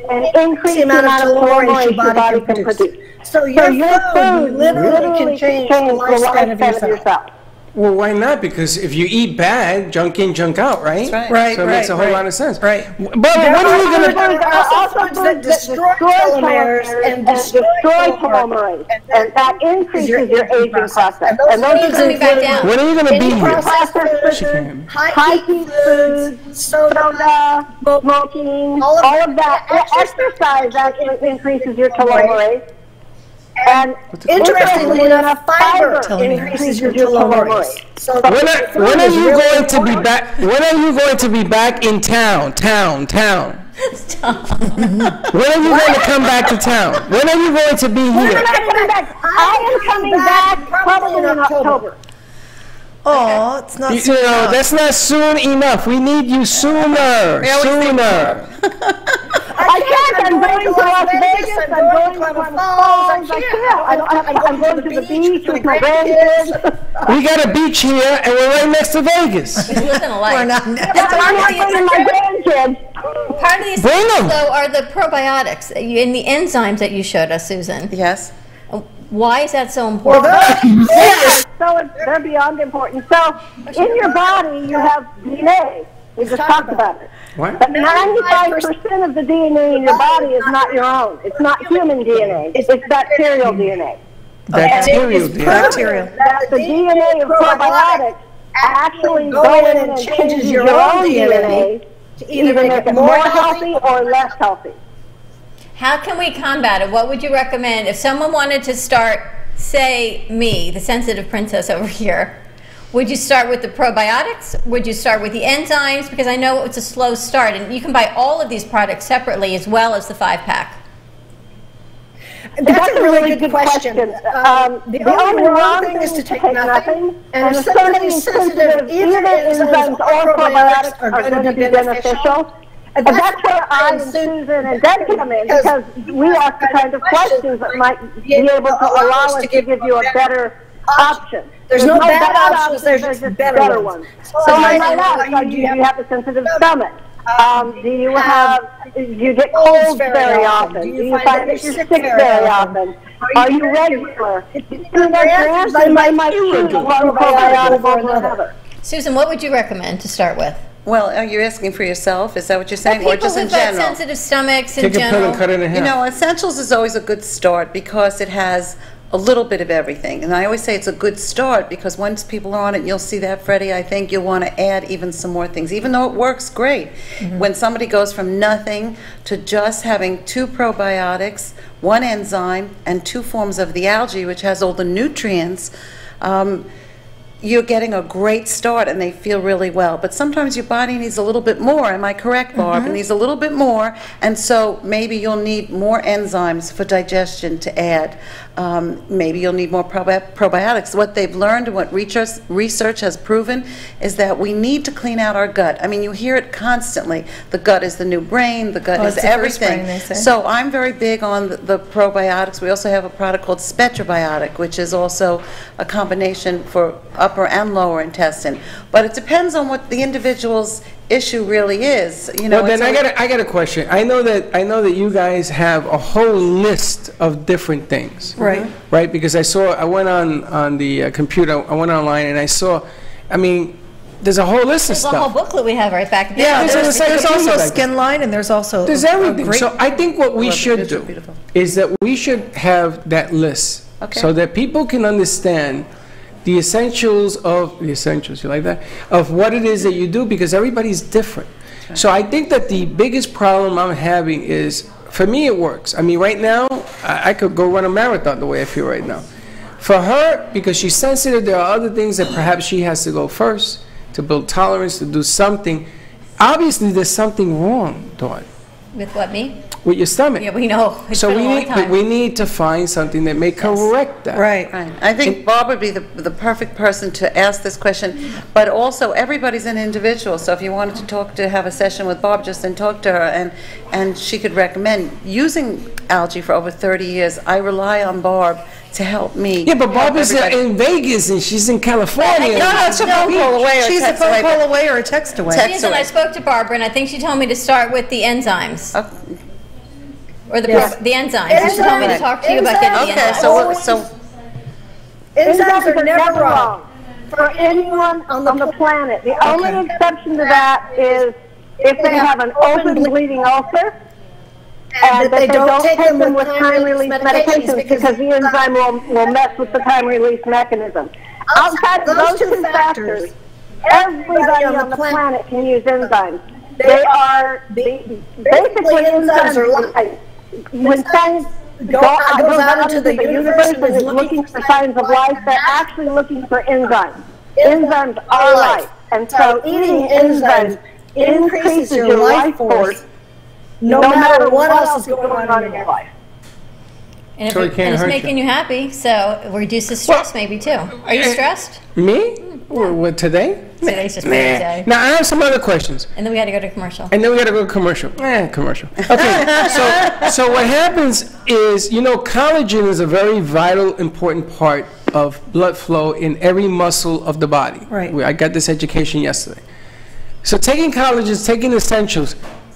and increase the amount of telomerase your body can produce. So your food literally can change the lifespan of yourself. Well, why not? Because if you eat bad, junk in, junk out, right? That's right. So it makes a whole lot of sense. Right. But what are you going to do? There are also foods that destroy telomeres and destroy telomerase, and that increases your aging process. And those foods back down. When are you going to be here? High heat foods, soda, smoking, all of that. Exercise actually increases your telomerase. And interestingly enough, fiber increases your telomerase. So when are you going to be back? When are you going to be back in town? Stop. When are you going to come back to town? When are you going to be here? I am coming back probably in October. Oh, it's not You know, that's not soon enough. We need you sooner. Sooner. I can't. I'm going to Las Vegas. I'm going to Clever Falls. I can't. I'm going to the beach with my grandkids. We got a beach here, and we're right next to Vegas. He's living a life. We're not. I'm not bringing my grandkids. Part of these Bring them. though are the probiotics and the enzymes that you showed us, Susan. Yes. Why is that so important? They're beyond important. So in your body, you have DNA. We just talked about it. What? But 95% of the DNA in your body is not your own. It's not human DNA. It's bacterial DNA. Bacterial DNA. Bacterial. That the DNA of probiotics actually go in and changes your own DNA to either make it more healthy or less healthy. How can we combat it? What would you recommend if someone wanted to start, say me, the sensitive princess over here? Would you start with the probiotics? Would you start with the enzymes? Because I know it's a slow start, and you can buy all of these products separately as well as the 5-pack. That's a really good question. The only wrong thing is to take nothing, and if somebody's sensitive, either enzymes or probiotics are going to be beneficial. And that's where I and Susan and Deb come in, because we ask the kind of questions that might be able to allow us to give you a better option. There's no bad options, there's just better ones. So I might ask, do you have a sensitive stomach? Do you get colds very often? Do you find that you're sick very often? Are you regular? If you have grants, then I might choose one probiotic over another. Susan, what would you recommend to start with? Well, are you asking for yourself? Is that what you're saying, For or just in people who've got general? sensitive stomachs in Take a pill general. and cut it in half. You know, Essentials is always a good start because it has a little bit of everything. And I always say it's a good start because once people are on it, you'll see that, Freddie, I think you'll want to add even some more things, even though it works great. When somebody goes from nothing to just having 2 probiotics, 1 enzyme, and 2 forms of the algae, which has all the nutrients, you're getting a great start and they feel really well. But sometimes your body needs a little bit more. Am I correct, Barb? It needs a little bit more, and so maybe you'll need more enzymes for digestion to add. Maybe you'll need more probiotics. What they've learned and what research has proven is that we need to clean out our gut. I mean, you hear it constantly. The gut is the new brain. The gut is it's the first brain, everything. they say. So I'm very big on the probiotics. We also have a product called Spectrobiotic, which is also a combination for upper and lower intestine. But it depends on what the individual's issue really is. You know, Well, then I got a question. I know that you guys have a whole list of different things. Right. Right? Because I went on the computer, I went online and I saw, I mean, there's a whole list of There's a whole stuff. booklet we have right back there. Yeah, There's there's also encyclopedia. skin line, and there's also There's a everything. great- So I think what we Love it. should Those are do beautiful. is that we should have that list Okay. so that people can understand the essentials, you like that? Of what it is that you do, because everybody's different. So I think that the biggest problem I'm having is, for me it works. I mean, right now, I could go run a marathon the way I feel right now. For her, because she's sensitive, there are other things that perhaps she has to go first to build tolerance, to do something. Obviously, there's something wrong, Dawn, With what, me? with your stomach. Yeah, we know. It's So been a long but time. we need to find something that may correct that. Right. Right. I think Bob would be the perfect person to ask this question, but also everybody's an individual, so if you wanted to have a session with Bob, just then talk to her, and she could recommend. Using algae for over 30 years, I rely on Barb to help me. Yeah, but Bob help is everybody. in Vegas and she's in California. No, it's a phone call away or She's a text phone away. call away or a text away. Text Susan, away. I spoke to Barbara, and I think she told me to start with the enzymes. Or the enzymes. She told me to talk to you about getting the enzymes. So enzymes are never wrong for anyone on the planet. The only exception to that is if they have an open bleeding ulcer, and that they don't take them with time-release medications because the enzyme will mess with the time-release mechanism. Outside of those two factors, everybody on the planet can use enzymes. They are, basically enzymes are life. When science goes out into the universe and is looking for signs of life, they're actually looking for enzymes. Enzymes are life. And so eating enzymes increases your life force no matter what else is going on in your life. And, it's making you happy, so it reduces stress maybe too. Are you stressed? Me? What, today? Today's just pretty day. Now, I have some other questions. And then we got to go to commercial. Commercial. Okay, so what happens is, collagen is a very vital, important part of blood flow in every muscle of the body. Right. I got this education yesterday. So taking collagen, taking essentials,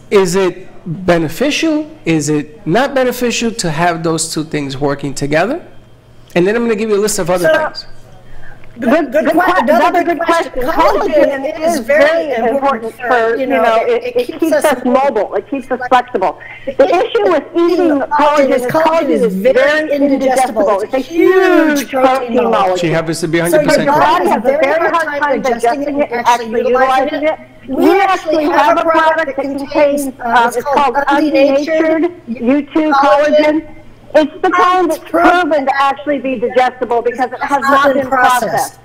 is it beneficial? Is it not beneficial to have those two things working together? And then I'm going to give you a list of other things. Another good question. Collagen is very important for, it keeps us mobile, it keeps us flexible. The issue with eating collagen is very indigestible. It's a huge protein molecule. She happens to be 100% So your body correct. has a very hard time digesting it and actually utilizing it. We actually have a product that contains, it's called undenatured U2 collagen. It's the kind that's proven to actually be digestible because it has not been processed.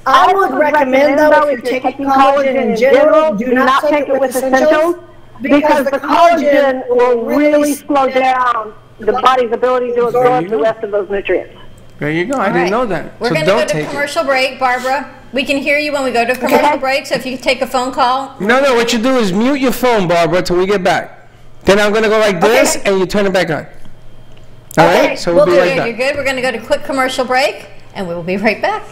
I would recommend, though, if you're taking collagen in general, do not take it with essentials because the collagen will really slow down the body's ability to absorb the rest of those nutrients. There you go. I didn't know that. We're going to go to commercial break, Barbara. We can hear you when we go to commercial break, so if you could take a phone call. No, what you do is mute your phone, Barbara, till we get back. Then I'm going to go like this, and you turn it back on. All right? So we'll be right back. You're good. We're going to go to quick commercial break, and we will be right back.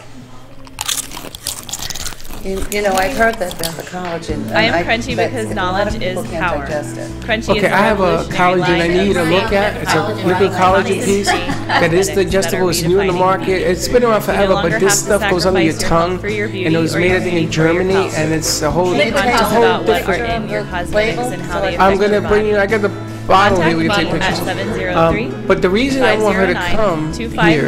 I've heard that about the collagen. I am crunchy because knowledge is power. Crunchy is I have a collagen I need to look at. It's a liquid collagen piece that is digestible. It's new in the market. It's been around forever, but this stuff goes under your tongue, and it was made in Germany, and it's a whole different. I'm gonna bring you. I got the bottle here. We can take pictures. But the reason I want her to come here,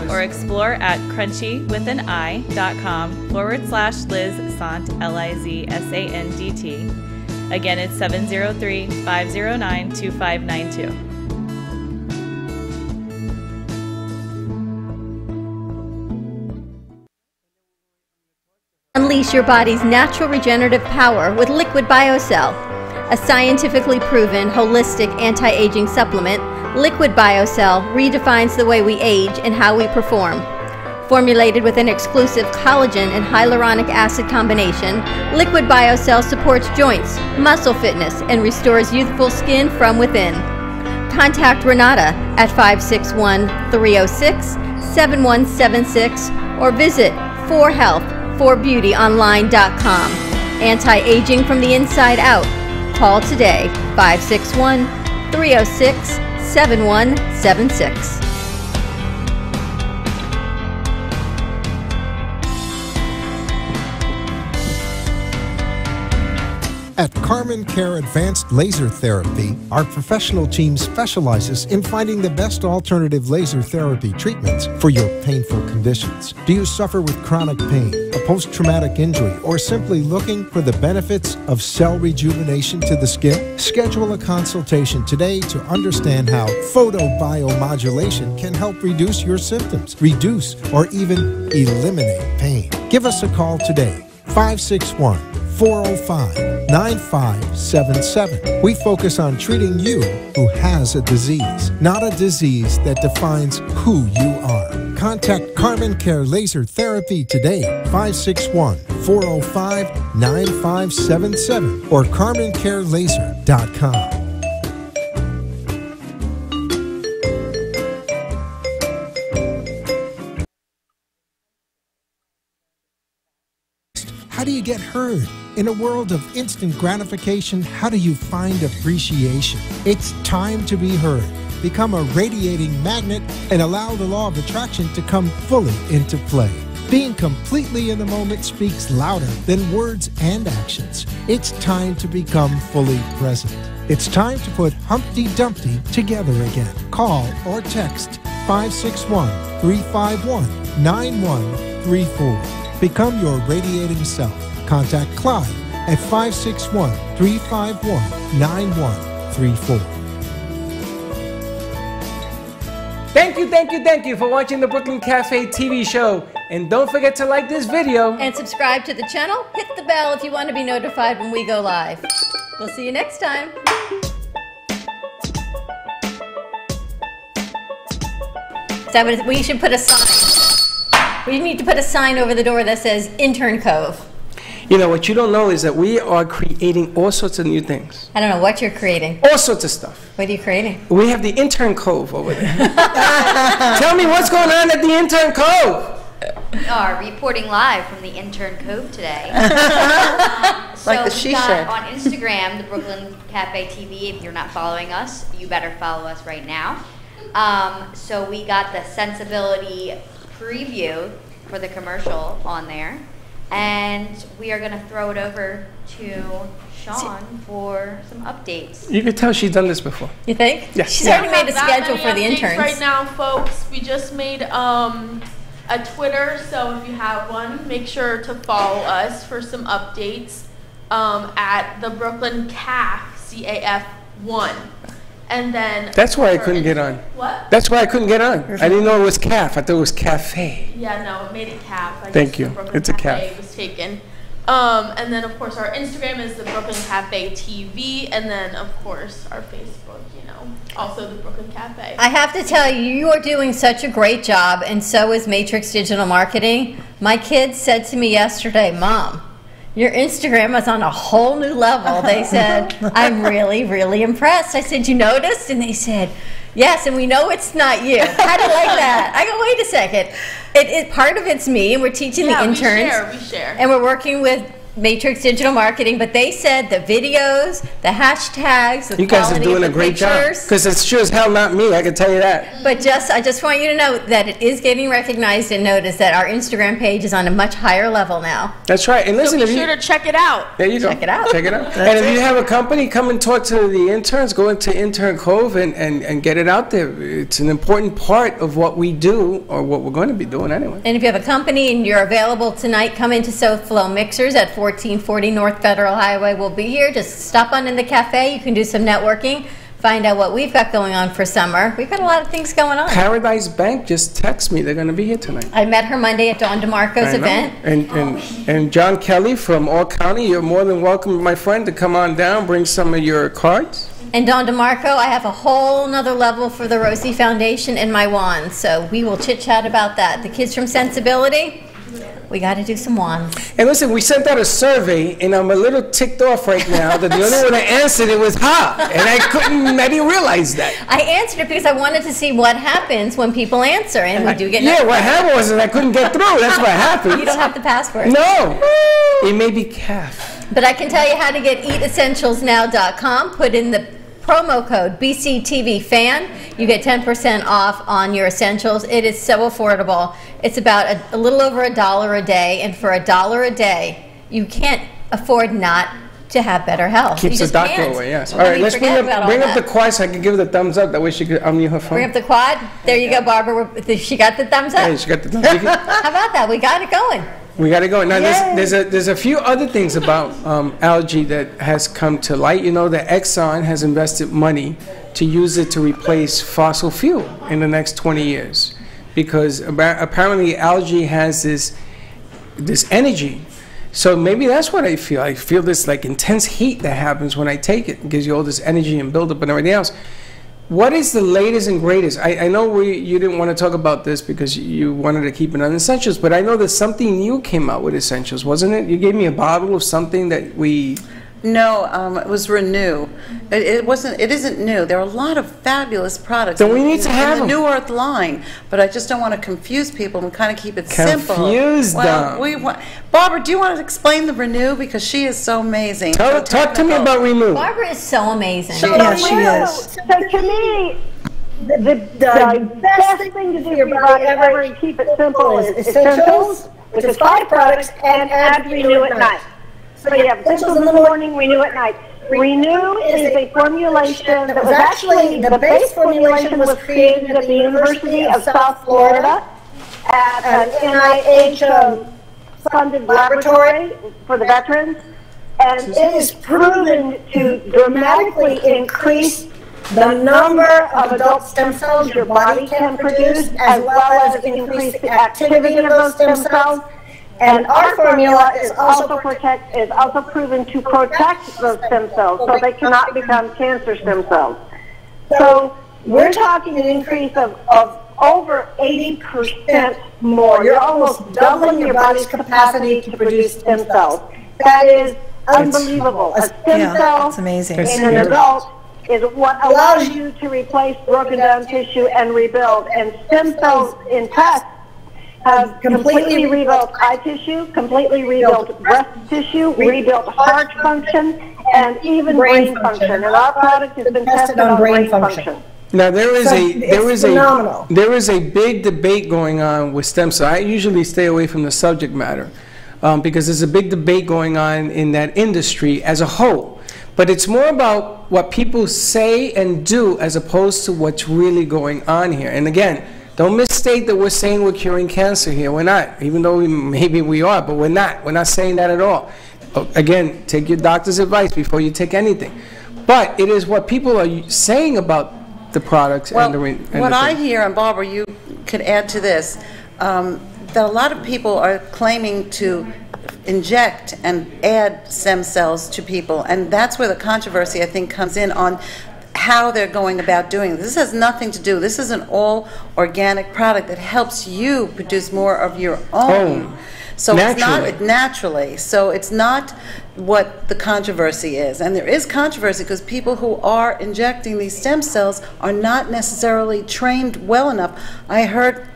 or explore at crunchyWithAnI.com/Liz Sant, LIZSANDT. Again, it's 703-509-2592. Unleash your body's natural regenerative power with Liquid BioCell. A scientifically proven, holistic anti-aging supplement, Liquid BioCell redefines the way we age and how we perform. Formulated with an exclusive collagen and hyaluronic acid combination, Liquid BioCell supports joints, muscle fitness, and restores youthful skin from within. Contact Renata at 561-306-7176 or visit 4health4beautyonline.com. Anti-aging from the inside out. Call today, 561-306-7176. At Carmen Care Advanced Laser Therapy, our professional team specializes in finding the best alternative laser therapy treatments for your painful conditions. Do you suffer with chronic pain, a post-traumatic injury, or simply looking for the benefits of cell rejuvenation to the skin? Schedule a consultation today to understand how photobiomodulation can help reduce your symptoms, reduce or even eliminate pain. Give us a call today, 561-405-9577. We focus on treating you who has a disease, not a disease that defines who you are. Contact Carmen Care Laser Therapy today, 561-405-9577 or CarmenCareLaser.com. How do you get heard? In a world of instant gratification, how do you find appreciation? It's time to be heard. Become a radiating magnet and allow the law of attraction to come fully into play. Being completely in the moment speaks louder than words and actions. It's time to become fully present. It's time to put Humpty Dumpty together again. Call or text 561-351-9134. Become your radiating self. Contact Clyde at 561-351-9134. Thank you for watching the Brooklyn Cafe TV show. And don't forget to like this video. And subscribe to the channel. Hit the bell if you want to be notified when we go live. We'll see you next time. We should put a sign. We need to put a sign over the door that says Intern Cove. You know, what you don't know is that we are creating all sorts of new things. I don't know what you're creating. All sorts of stuff. What are you creating? We have the Intern Cove over there. Tell me what's going on at the Intern Cove. We are reporting live from the Intern Cove today. Like the she-shed. On Instagram, the Brooklyn Cafe TV. If you're not following us, you better follow us right now. So we got the Sensibility preview for the commercial on there. And we are going to throw it over to Sean for some updates. You could tell she's done this before. You think? Yes. She's already made a schedule for the interns. Right now, folks, we just made a Twitter, so if you have one, make sure to follow us for some updates at the Brooklyn CAF, CAF1. And then that's why I couldn't get on. What? That's why I couldn't get on. I didn't know it was CAF. I thought it was cafe. Yeah, no, it made it CAF. Thank you. It's a Cafe CAF. was taken. And then of course our Instagram is the Brooklyn Cafe TV, and then of course our Facebook, you know, also the Brooklyn Cafe. I have to tell you, you are doing such a great job, and so is Matrix Digital Marketing. My kids said to me yesterday, Mom, your Instagram is on a whole new level. They said, I'm really, really impressed. I said, you noticed? And they said, yes, and we know it's not you. How do you like that? I go, wait a second. Part of it's me, and we're teaching the interns. We share. And we're working with Matrix Digital Marketing, but they said the videos, the hashtags, the you guys are quality doing of a the great job. pictures. Because it's sure as hell not me, I can tell you that. But I just want you to know that it is getting recognized and noticed that our Instagram page is on a much higher level now. That's right. And listen, so be sure to check it out. There you go. Check it out. Check it out. And if you have a company, come and talk to the interns. Go into Intern Cove and get it out there. It's an important part of what we do, or what we're going to be doing anyway. And if you have a company and you're available tonight, come into South Flow Mixers at 1440 North Federal Highway. We'll be here. Just stop on in the cafe. You can do some networking. Find out what we've got going on for summer. We've got a lot of things going on. Paradise Bank just texted me. They're going to be here tonight. I met her Monday at Dawn DeMarco's event. And John Kelly from All County, you're more than welcome, my friend, to come on down, bring some of your cards. And Dawn DeMarco, I have a whole nother level for the Rosie Foundation in my wand, so we will chit-chat about that. The kids from Sensibility, we got to do some wands. And listen, we sent out a survey, and I'm a little ticked off right now that the only one that answered it was her, and I didn't realize that. I answered it because I wanted to see what happens when people answer, and we do get Yeah, what happened was that I couldn't get through. That's what happened. You don't have the password. No. It may be CAF. But I can tell you how to get eatessentialsnow.com. Put in the promo code BCTVFan. You get 10% off on your essentials. It is so affordable. It's about a little over $1 a day, and for $1 a day, you can't afford not to have better health. Keeps the doctor away, yes. All right, let's bring up the quad so I can give her the thumbs up. That way she could unmute her phone. Bring up the quad. There you go, Barbara. She got the thumbs up. Hey, she got the thumbs up. How about that? We got it going. We got to go. Now, there's a few other things about algae that has come to light. You know that Exxon has invested money to use it to replace fossil fuel in the next 20 years. Because apparently algae has this energy. So maybe that's what I feel. I feel this like intense heat that happens when I take it. It gives you all this energy and buildup and everything else. What is the latest and greatest? I know you didn't want to talk about this because you wanted to keep it on Essentials, but I know that something new came out with Essentials, wasn't it? You gave me a bottle of something that we No, it was Renew. It wasn't. It isn't new. There are a lot of fabulous products. Then we need to have in the them. New Earth line, but I just don't want to confuse people and kind of keep it simple. Confuse them. Barbara, do you want to explain the Renew, because she is so amazing. Talk to me about Renew. Barbara is so amazing. Yeah, she is. So to me, the best thing to do for your body ever and keep it simple is Essentials, which is 5 products, and add Renew at night. So you have Essentials in the morning, Renew at night. Renew is a formulation that was actually, the base formulation was created at the University of South Florida at an NIH-funded laboratory for the veterans. And it is proven to dramatically increase the number of adult stem cells your body can produce, as well as increase the activity of those stem cells. And our formula is also proven to protect those stem cells, so they cannot become cancer stem cells. So we're talking an increase of over 80% more. You're almost doubling your body's capacity to produce stem cells. That is unbelievable. A stem cell in an adult is what allows you to replace broken down tissue and rebuild. And stem cells in tests have completely rebuilt eye tissue, completely rebuilt breast tissue, rebuilt heart function, and even brain function. And our product has been tested on brain function. Now there is a big debate going on with stem cells. I usually stay away from the subject matter because there's a big debate going on in that industry as a whole. But it's more about what people say and do as opposed to what's really going on here. And again, don't mistake that we're saying we're curing cancer here. We're not, even though maybe we are, but we're not. We're not saying that at all. Again, take your doctor's advice before you take anything. But it is what people are saying about the products and the what I hear, and Barbara, you could add to this, that a lot of people are claiming to inject and add stem cells to people, and that's where the controversy, I think, comes in on how they're going about doing it. This has nothing to do. This is an all organic product that helps you produce more of your own. So naturally. It's not naturally. So it's not what the controversy is. And there is controversy because people who are injecting these stem cells are not necessarily trained well enough. I heard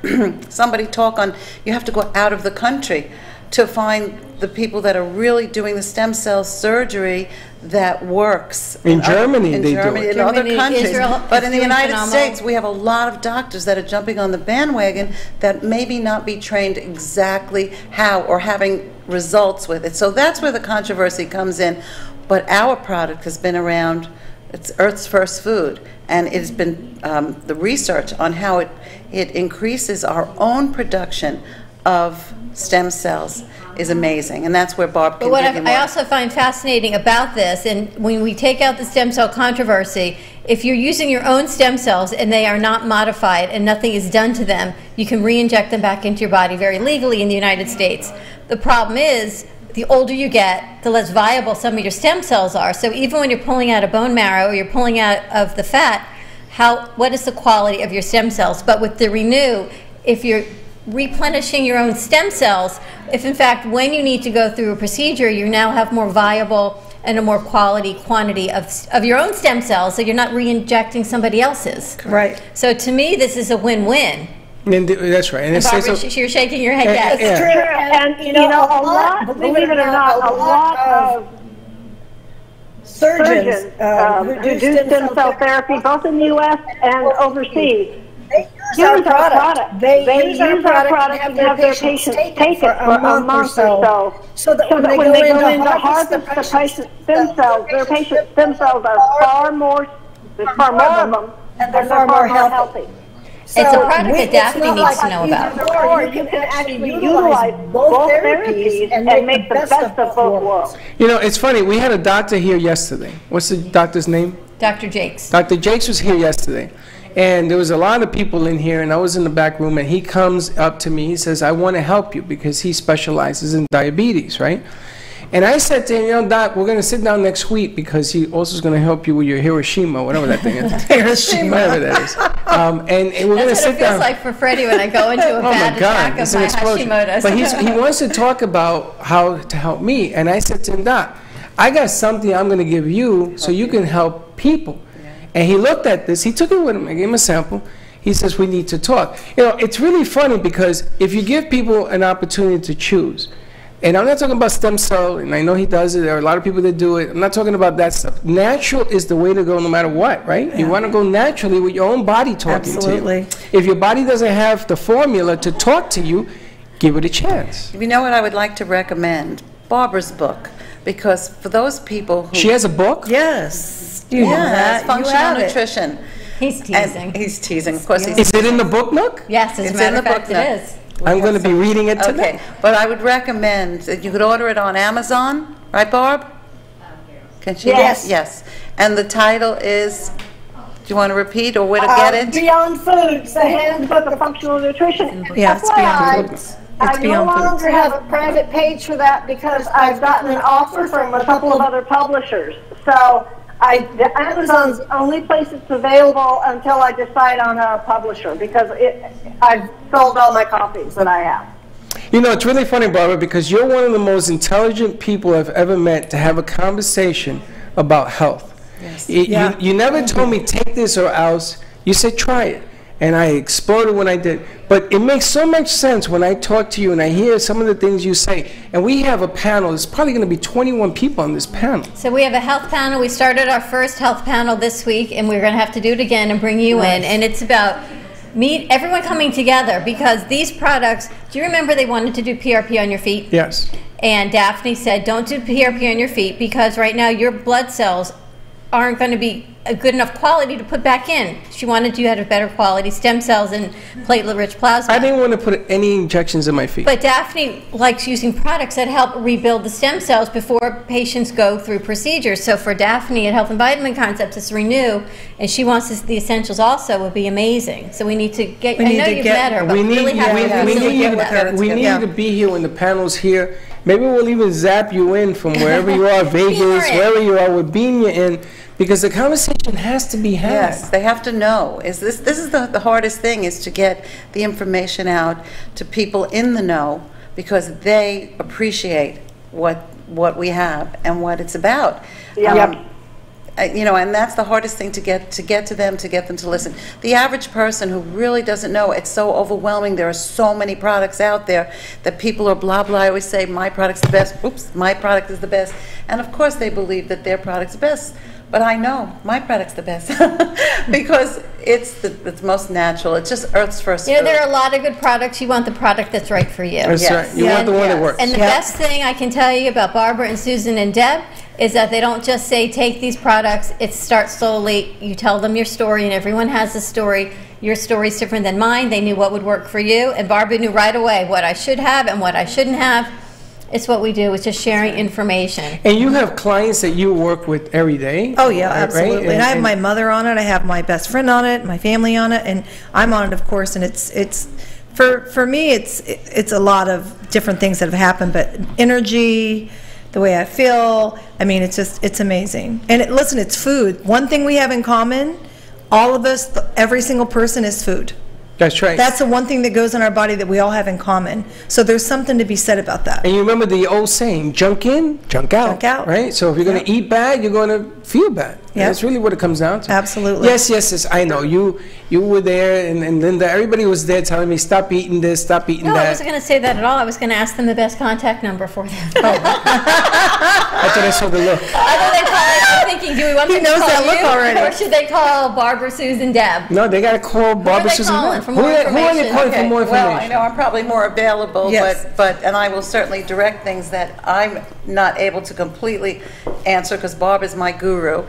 somebody talk on, you have to go out of the country to find the people that are really doing the stem cell surgery that works. In Germany, they do it. In other countries. But in the United States, we have a lot of doctors that are jumping on the bandwagon that maybe not be trained exactly how or having results with it. So that's where the controversy comes in. But our product has been around. It's Earth's first food, and it's been the research on how it increases our own production of stem cells is amazing, and that's where Barb can But what give you more. I also find fascinating about this, and when we take out the stem cell controversy, if you're using your own stem cells and they are not modified and nothing is done to them, you can re-inject them back into your body very legally in the United States. The problem is, the older you get, the less viable some of your stem cells are. So even when you're pulling out a bone marrow or you're pulling out of the fat, what is the quality of your stem cells? But with the Renew, if you're replenishing your own stem cells, if in fact when you need to go through a procedure you now have more viable and a more quality quantity of your own stem cells, so you're not re-injecting somebody else's. Right. So to me this is a win-win. And that's right. And Barbara, you're shaking your head yes. It's true. And you know, a lot, believe it or not, a lot of surgeons who do stem cell therapy both in the U.S. and overseas use our product. They use our product and have their patients take it for a month or so that when they go in to harvest the patient's stem cells, their patient's stem cells are far more, there's far more of them, and they're far more healthy. So it's a product that Daphne needs to know about. Or you can actually utilize both therapies and make the best of both worlds. You know, it's funny. We had a doctor here yesterday. What's the doctor's name? Dr. Jakes. Dr. Jakes was here yesterday. And there was a lot of people in here, and I was in the back room, and he comes up to me. He says, I want to help you because he specializes in diabetes, right? And I said to him, you know, Doc, we're going to sit down next week because he also is going to help you with your Hiroshima, whatever that thing is. Hiroshima. Whatever that is. And we're going to sit down. That's what it feels like for Freddie when I go into a bad attack of my Hashimoto's. But he wants to talk about how to help me. And I said to him, Doc, I got something I'm going to give you so you can help people. And he looked at this, he took it with him, I gave him a sample. He says, we need to talk. You know, it's really funny because if you give people an opportunity to choose, and I'm not talking about stem cell, and I know he does it, there are a lot of people that do it, I'm not talking about that stuff. Natural is the way to go no matter what, right? You want to go naturally with your own body talking to you. If your body doesn't have the formula to talk to you, give it a chance. You know what I would like to recommend? Barbara's book. Because for those people who... She has a book? Yes. You know that. Functional Nutrition. He's teasing. And he's teasing. Of course, he's Is it in the book nook? Yes, as a matter of fact, it is. I'm going to be reading it today. Okay, but I would recommend that you could order it on Amazon, right, Barb? Can she? Yes. Yes. And the title is, do you want to repeat or where to get it? Beyond Foods, the Handbook of Functional Nutrition. Yeah, it's Beyond Foods. I no Beyond Foods. longer have a private page for that because I've gotten an offer from a couple of other publishers. So Amazon's the only place it's available until I decide on a publisher because I've sold all my copies that I have. You know, it's really funny, Barbara, because you're one of the most intelligent people I've ever met to have a conversation about health. Yes. You never told me take this or else. You said try it. And I exploded when I did. But it makes so much sense when I talk to you and I hear some of the things you say. And we have a panel. There's probably going to be 21 people on this panel. So we have a health panel. We started our first health panel this week, and we're going to have to do it again and bring you in. And it's about everyone coming together because these products, do you remember they wanted to do PRP on your feet? Yes. And Daphne said, don't do PRP on your feet because right now your blood cells aren't going to be a good enough quality to put back in. She wanted you to have better quality stem cells and platelet-rich plasma. I didn't want to put any injections in my feet. But Daphne likes using products that help rebuild the stem cells before patients go through procedures. So for Daphne at Health and Vitamin Concepts, it's Renew, and she wants the essentials also would be amazing. So we need to get, I know you've met her, but we really have to We need to be here when the panel's here. Maybe we'll even zap you in from wherever you are, Vegas, wherever you are, we'll beam you in. Because the conversation has to be had. Yes, they have to know. This is the hardest thing, is to get the information out to people in the know, because they appreciate what we have and what it's about. Yeah. You know, and that's the hardest thing to get to them, to get them to listen. The average person who really doesn't know, it's so overwhelming. There are so many products out there that people are blah blah. I always say my product's the best. Oops, my product is the best. And of course they believe that their product's the best. But I know my product's the best because it's most natural. It's just Earth's first food. You know, there are a lot of good products. You want the product that's right for you. That's right. You want the one that works. And the best thing I can tell you about Barbara and Susan and Deb is that they don't just say take these products. It starts slowly. You tell them your story, and everyone has a story. Your story's different than mine. They knew what would work for you, and Barbara knew right away what I should have and what I shouldn't have. It's what we do. It's just sharing information. And you have clients that you work with every day? Oh, yeah, absolutely. Right? And I have my mother on it. I have my best friend on it, my family on it, and I'm on it, of course. And it's for me, it's a lot of different things that have happened, but energy, the way I feel, I mean, it's amazing. And listen, it's food. One thing we have in common, all of us, every single person, is food. That's right. That's the one thing that goes in our body that we all have in common. So there's something to be said about that. And you remember the old saying, junk in, junk out. Junk out. Right? So if you're going to eat bad, you're going to feel bad. Yeah. That's really what it comes down to. Absolutely. Yes, I know. You were there, and Linda, everybody was there telling me, stop eating this, stop eating that. No, I wasn't going to say that at all. I was going to ask them the best contact number for them. I thought I saw the look. I'm thinking, do we want them to call that look you, already. or should they call Barbara, Susan, Deb? No, they got to call Barbara, Susan, Deb. For more information? Who are they calling for more information? Well, I know I'm probably more available, Yes. but I will certainly direct things that I'm not able to completely answer because Barb is my guru.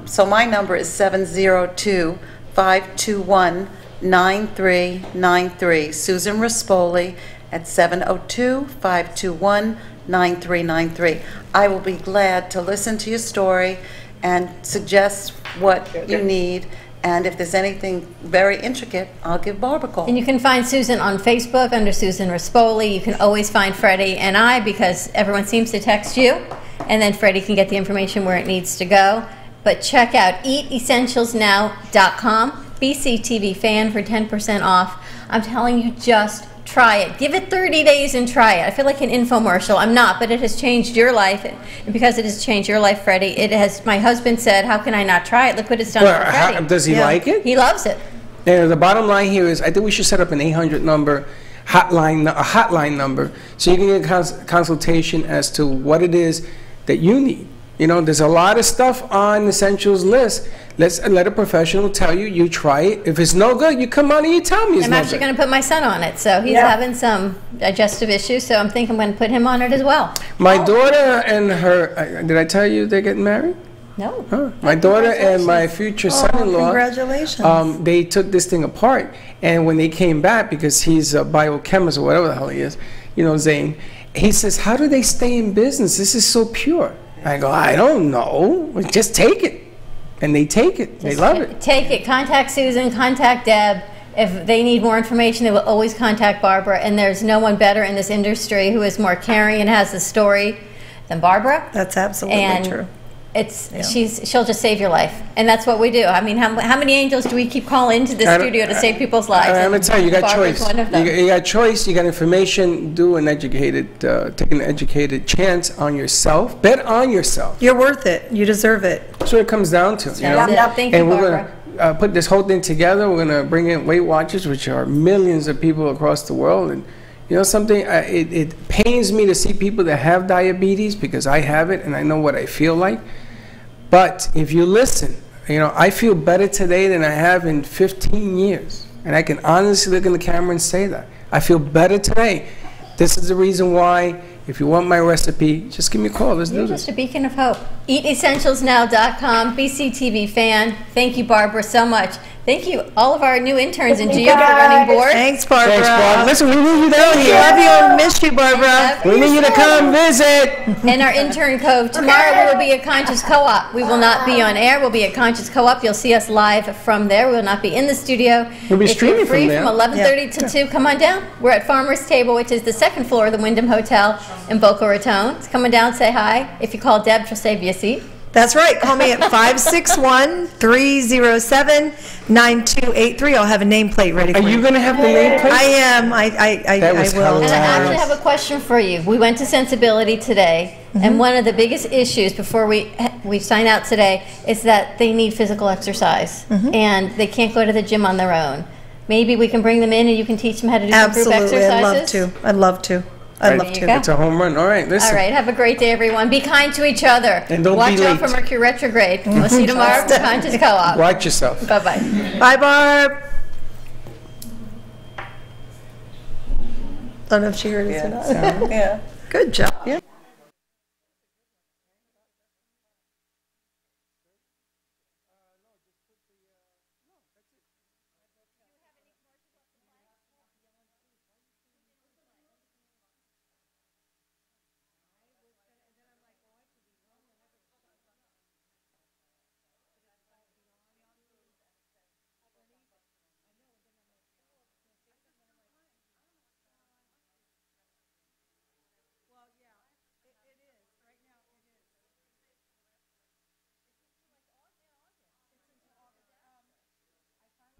So my number is 702-521-9393. Susan Rispoli at 702-521-9393. I will be glad to listen to your story and suggest what you need. And if there's anything very intricate, I'll give Barb a call. And you can find Susan on Facebook under Susan Rispoli. You can always find Freddy and I because everyone seems to text you. And then Freddy can get the information where it needs to go. But check out eatessentialsnow.com. BCTV fan for 10% off. I'm telling you, just try it. Give it 30 days and try it. I feel like an infomercial. I'm not, but it has changed your life. And because it has changed your life, Freddie, it has. My husband said, how can I not try it? Look what it's done for Freddie. Does he like it? He loves it. And the bottom line here is, I think we should set up an 800 number, a hotline number, so you can get a consultation as to what it is that you need. You know, there's a lot of stuff on the Essentials list. Let a professional tell you. You try it. If it's no good, you come on and you tell me it's no good. I'm actually going to put my son on it. So he's having some digestive issues, so I'm thinking I'm going to put him on it as well. My daughter and her, did I tell you they're getting married? No. Huh. My daughter and my future son-in-law, congratulations. They took this thing apart, and when they came back, because he's a biochemist or whatever the hell he is, you know, Zane, he says, how do they stay in business? This is so pure. I go, I don't know. Just take it. And they take it. They love it. Take it. Contact Susan. Contact Deb. If they need more information, they will always contact Barbara. And there's no one better in this industry who is more caring and has a story than Barbara. That's absolutely true. She'll just save your life, and that's what we do. I mean, how many angels do we keep calling into the studio to save people's lives? I'm gonna tell you, you got choice. You got choice. You got information. Take an educated chance on yourself. Bet on yourself. You're worth it. You deserve it. That's what it comes down to. Thank you, and we're Barbara. gonna put this whole thing together. We're gonna bring in Weight Watchers, which are millions of people across the world, and. You know something, it pains me to see people that have diabetes, because I have it and I know what I feel like. But if you listen, you know, I feel better today than I have in 15 years. And I can honestly look in the camera and say that. I feel better today. This is the reason why, if you want my recipe, just give me a call. Let's do this. You're just a beacon of hope. EatEssentialsNow.com, BCTV fan. Thank you, Barbara, so much. Thank you, all of our new interns and Gio for running board. Thanks, Barbara. Thanks, Barbara. Listen, we need you down here. Love you and miss you, Barbara. We need you to come visit. And our intern code. Tomorrow we will be at Conscious Co-op. We will not be on air. We'll be at Conscious Co-op. You'll see us live from there. We will not be in the studio. We'll be streaming free from there. From 11:30 to 2. Come on down. We're at Farmer's Table, which is the second floor of the Wyndham Hotel in Boca Raton. Come on down, say hi. If you call Deb, she'll save you a seat. That's right. Call me at 561-307-9283. I'll have a nameplate ready for you. Are you going to have the nameplate? I am. I will. And I actually have a question for you. We went to Sensibility today, and one of the biggest issues before we sign out today is that they need physical exercise, and they can't go to the gym on their own. Maybe we can bring them in and you can teach them how to do some group exercises? Absolutely. I'd love to. I'd love to. It's a home run. All right, listen. All right, have a great day, everyone. Be kind to each other. And don't Watch be late. out for Mercury retrograde. We'll see you tomorrow for Conscious Co-op. Watch yourself. Bye-bye. Bye, Barb. Don't know if she heard us or not. Yeah. Good job. Yeah.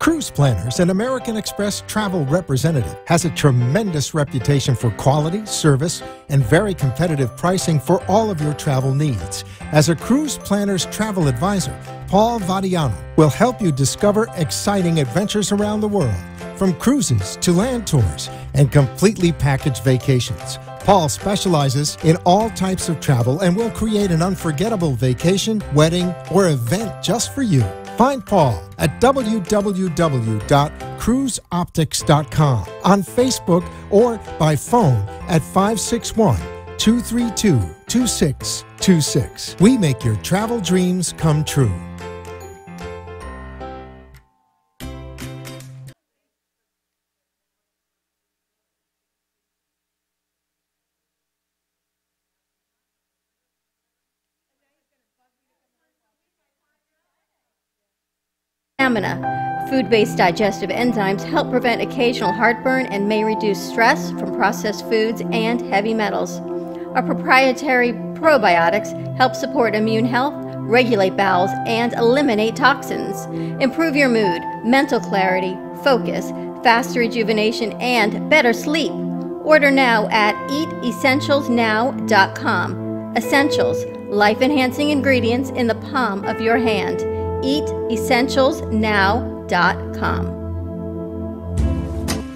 Cruise Planners, an American Express travel representative, has a tremendous reputation for quality, service, and very competitive pricing for all of your travel needs. As a Cruise Planners travel advisor, Paul Vadiano will help you discover exciting adventures around the world, from cruises to land tours and completely packaged vacations. Paul specializes in all types of travel and will create an unforgettable vacation, wedding, or event just for you. Find Paul at www.cruiseoptics.com, on Facebook, or by phone at 561-232-2626. We make your travel dreams come true. Stamina. Food-based digestive enzymes help prevent occasional heartburn and may reduce stress from processed foods and heavy metals. Our proprietary probiotics help support immune health, regulate bowels, and eliminate toxins. Improve your mood, mental clarity, focus, faster rejuvenation, and better sleep. Order now at eatessentialsnow.com. Essentials, life-enhancing ingredients in the palm of your hand. eatessentialsnow.com.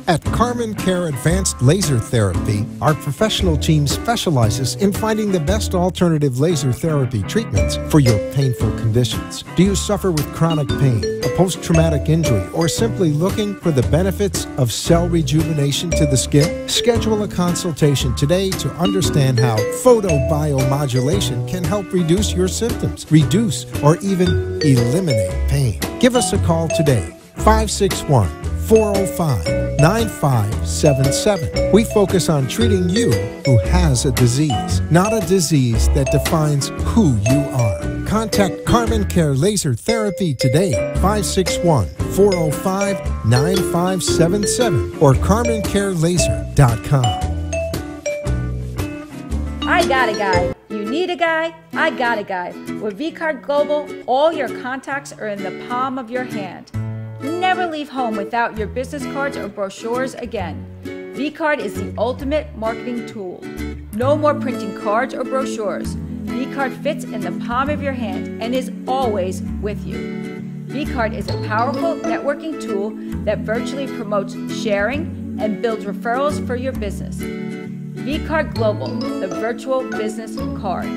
At Carmen Care Advanced Laser Therapy, our professional team specializes in finding the best alternative laser therapy treatments for your painful conditions. Do you suffer with chronic pain, a post-traumatic injury, or simply looking for the benefits of cell rejuvenation to the skin? Schedule a consultation today to understand how photobiomodulation can help reduce your symptoms, reduce or even eliminate pain. Give us a call today, 561-405-9577. We focus on treating you who has a disease, not a disease that defines who you are. Contact Carmen Care Laser Therapy today, 561-405-9577 or carmencarelaser.com. I got a guy. You need a guy? I got a guy. With vCard Global, all your contacts are in the palm of your hand. Never leave home without your business cards or brochures again. vCard is the ultimate marketing tool. No more printing cards or brochures. vCard fits in the palm of your hand and is always with you. vCard is a powerful networking tool that virtually promotes sharing and builds referrals for your business. vCard Global, the virtual business card.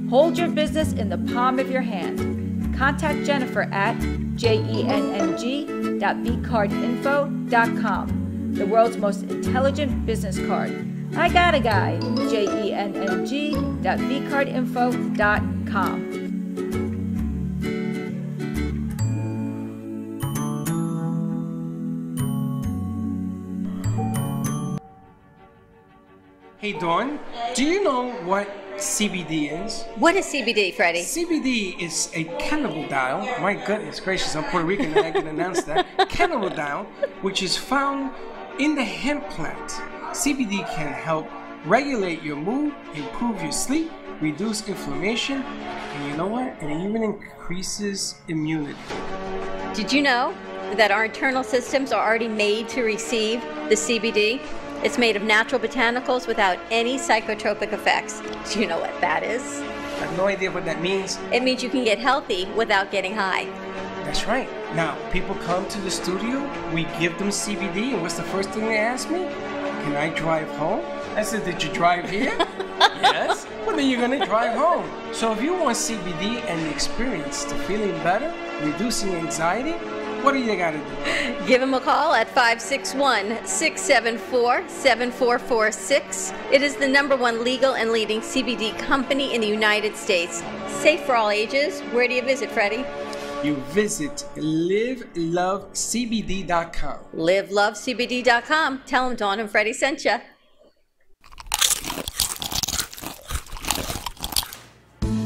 Hold your business in the palm of your hand. Contact Jennifer at jenng.vcardinfo.com, the world's most intelligent business card. I got a guy, jenng.vcardinfo.com. Hey Dawn, do you know what CBD is? What is CBD, Freddy? CBD is a cannabidiol. My goodness gracious, I'm Puerto Rican and I can announce that. Cannabidiol, which is found in the hemp plant. CBD can help regulate your mood, improve your sleep, reduce inflammation, and you know what? It even increases immunity. Did you know that our internal systems are already made to receive the CBD? It's made of natural botanicals without any psychotropic effects. Do you know what that is? I have no idea what that means. It means you can get healthy without getting high. That's right. Now, people come to the studio, we give them CBD, and what's the first thing they ask me? Can I drive home? I said, did you drive here? Yes. Well, then you're going to drive home. So if you want CBD and the experience to feeling better, reducing anxiety, what do you got to do? Give them a call at 561-674-7446. It is the #1 legal and leading CBD company in the United States. Safe for all ages. Where do you visit, Freddie? You visit livelovecbd.com. livelovecbd.com. Tell them Dawn and Freddie sent you.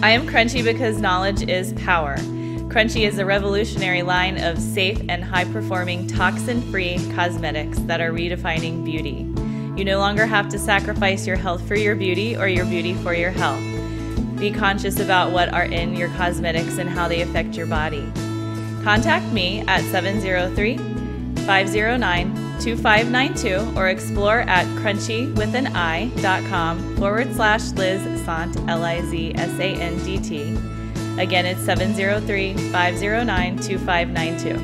I am Crunchy because knowledge is power. Crunchy is a revolutionary line of safe and high-performing toxin-free cosmetics that are redefining beauty. You no longer have to sacrifice your health for your beauty or your beauty for your health. Be conscious about what are in your cosmetics and how they affect your body. Contact me at 703-509-2592 or explore at crunchywithanI.com/Liz Sant, LIZSANDT. Again, it's 703-509-2592.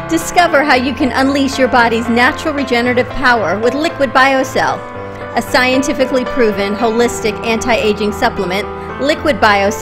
Discover how you can unleash your body's natural regenerative power with Liquid BioCell. A scientifically proven, holistic anti-aging supplement, Liquid BioCell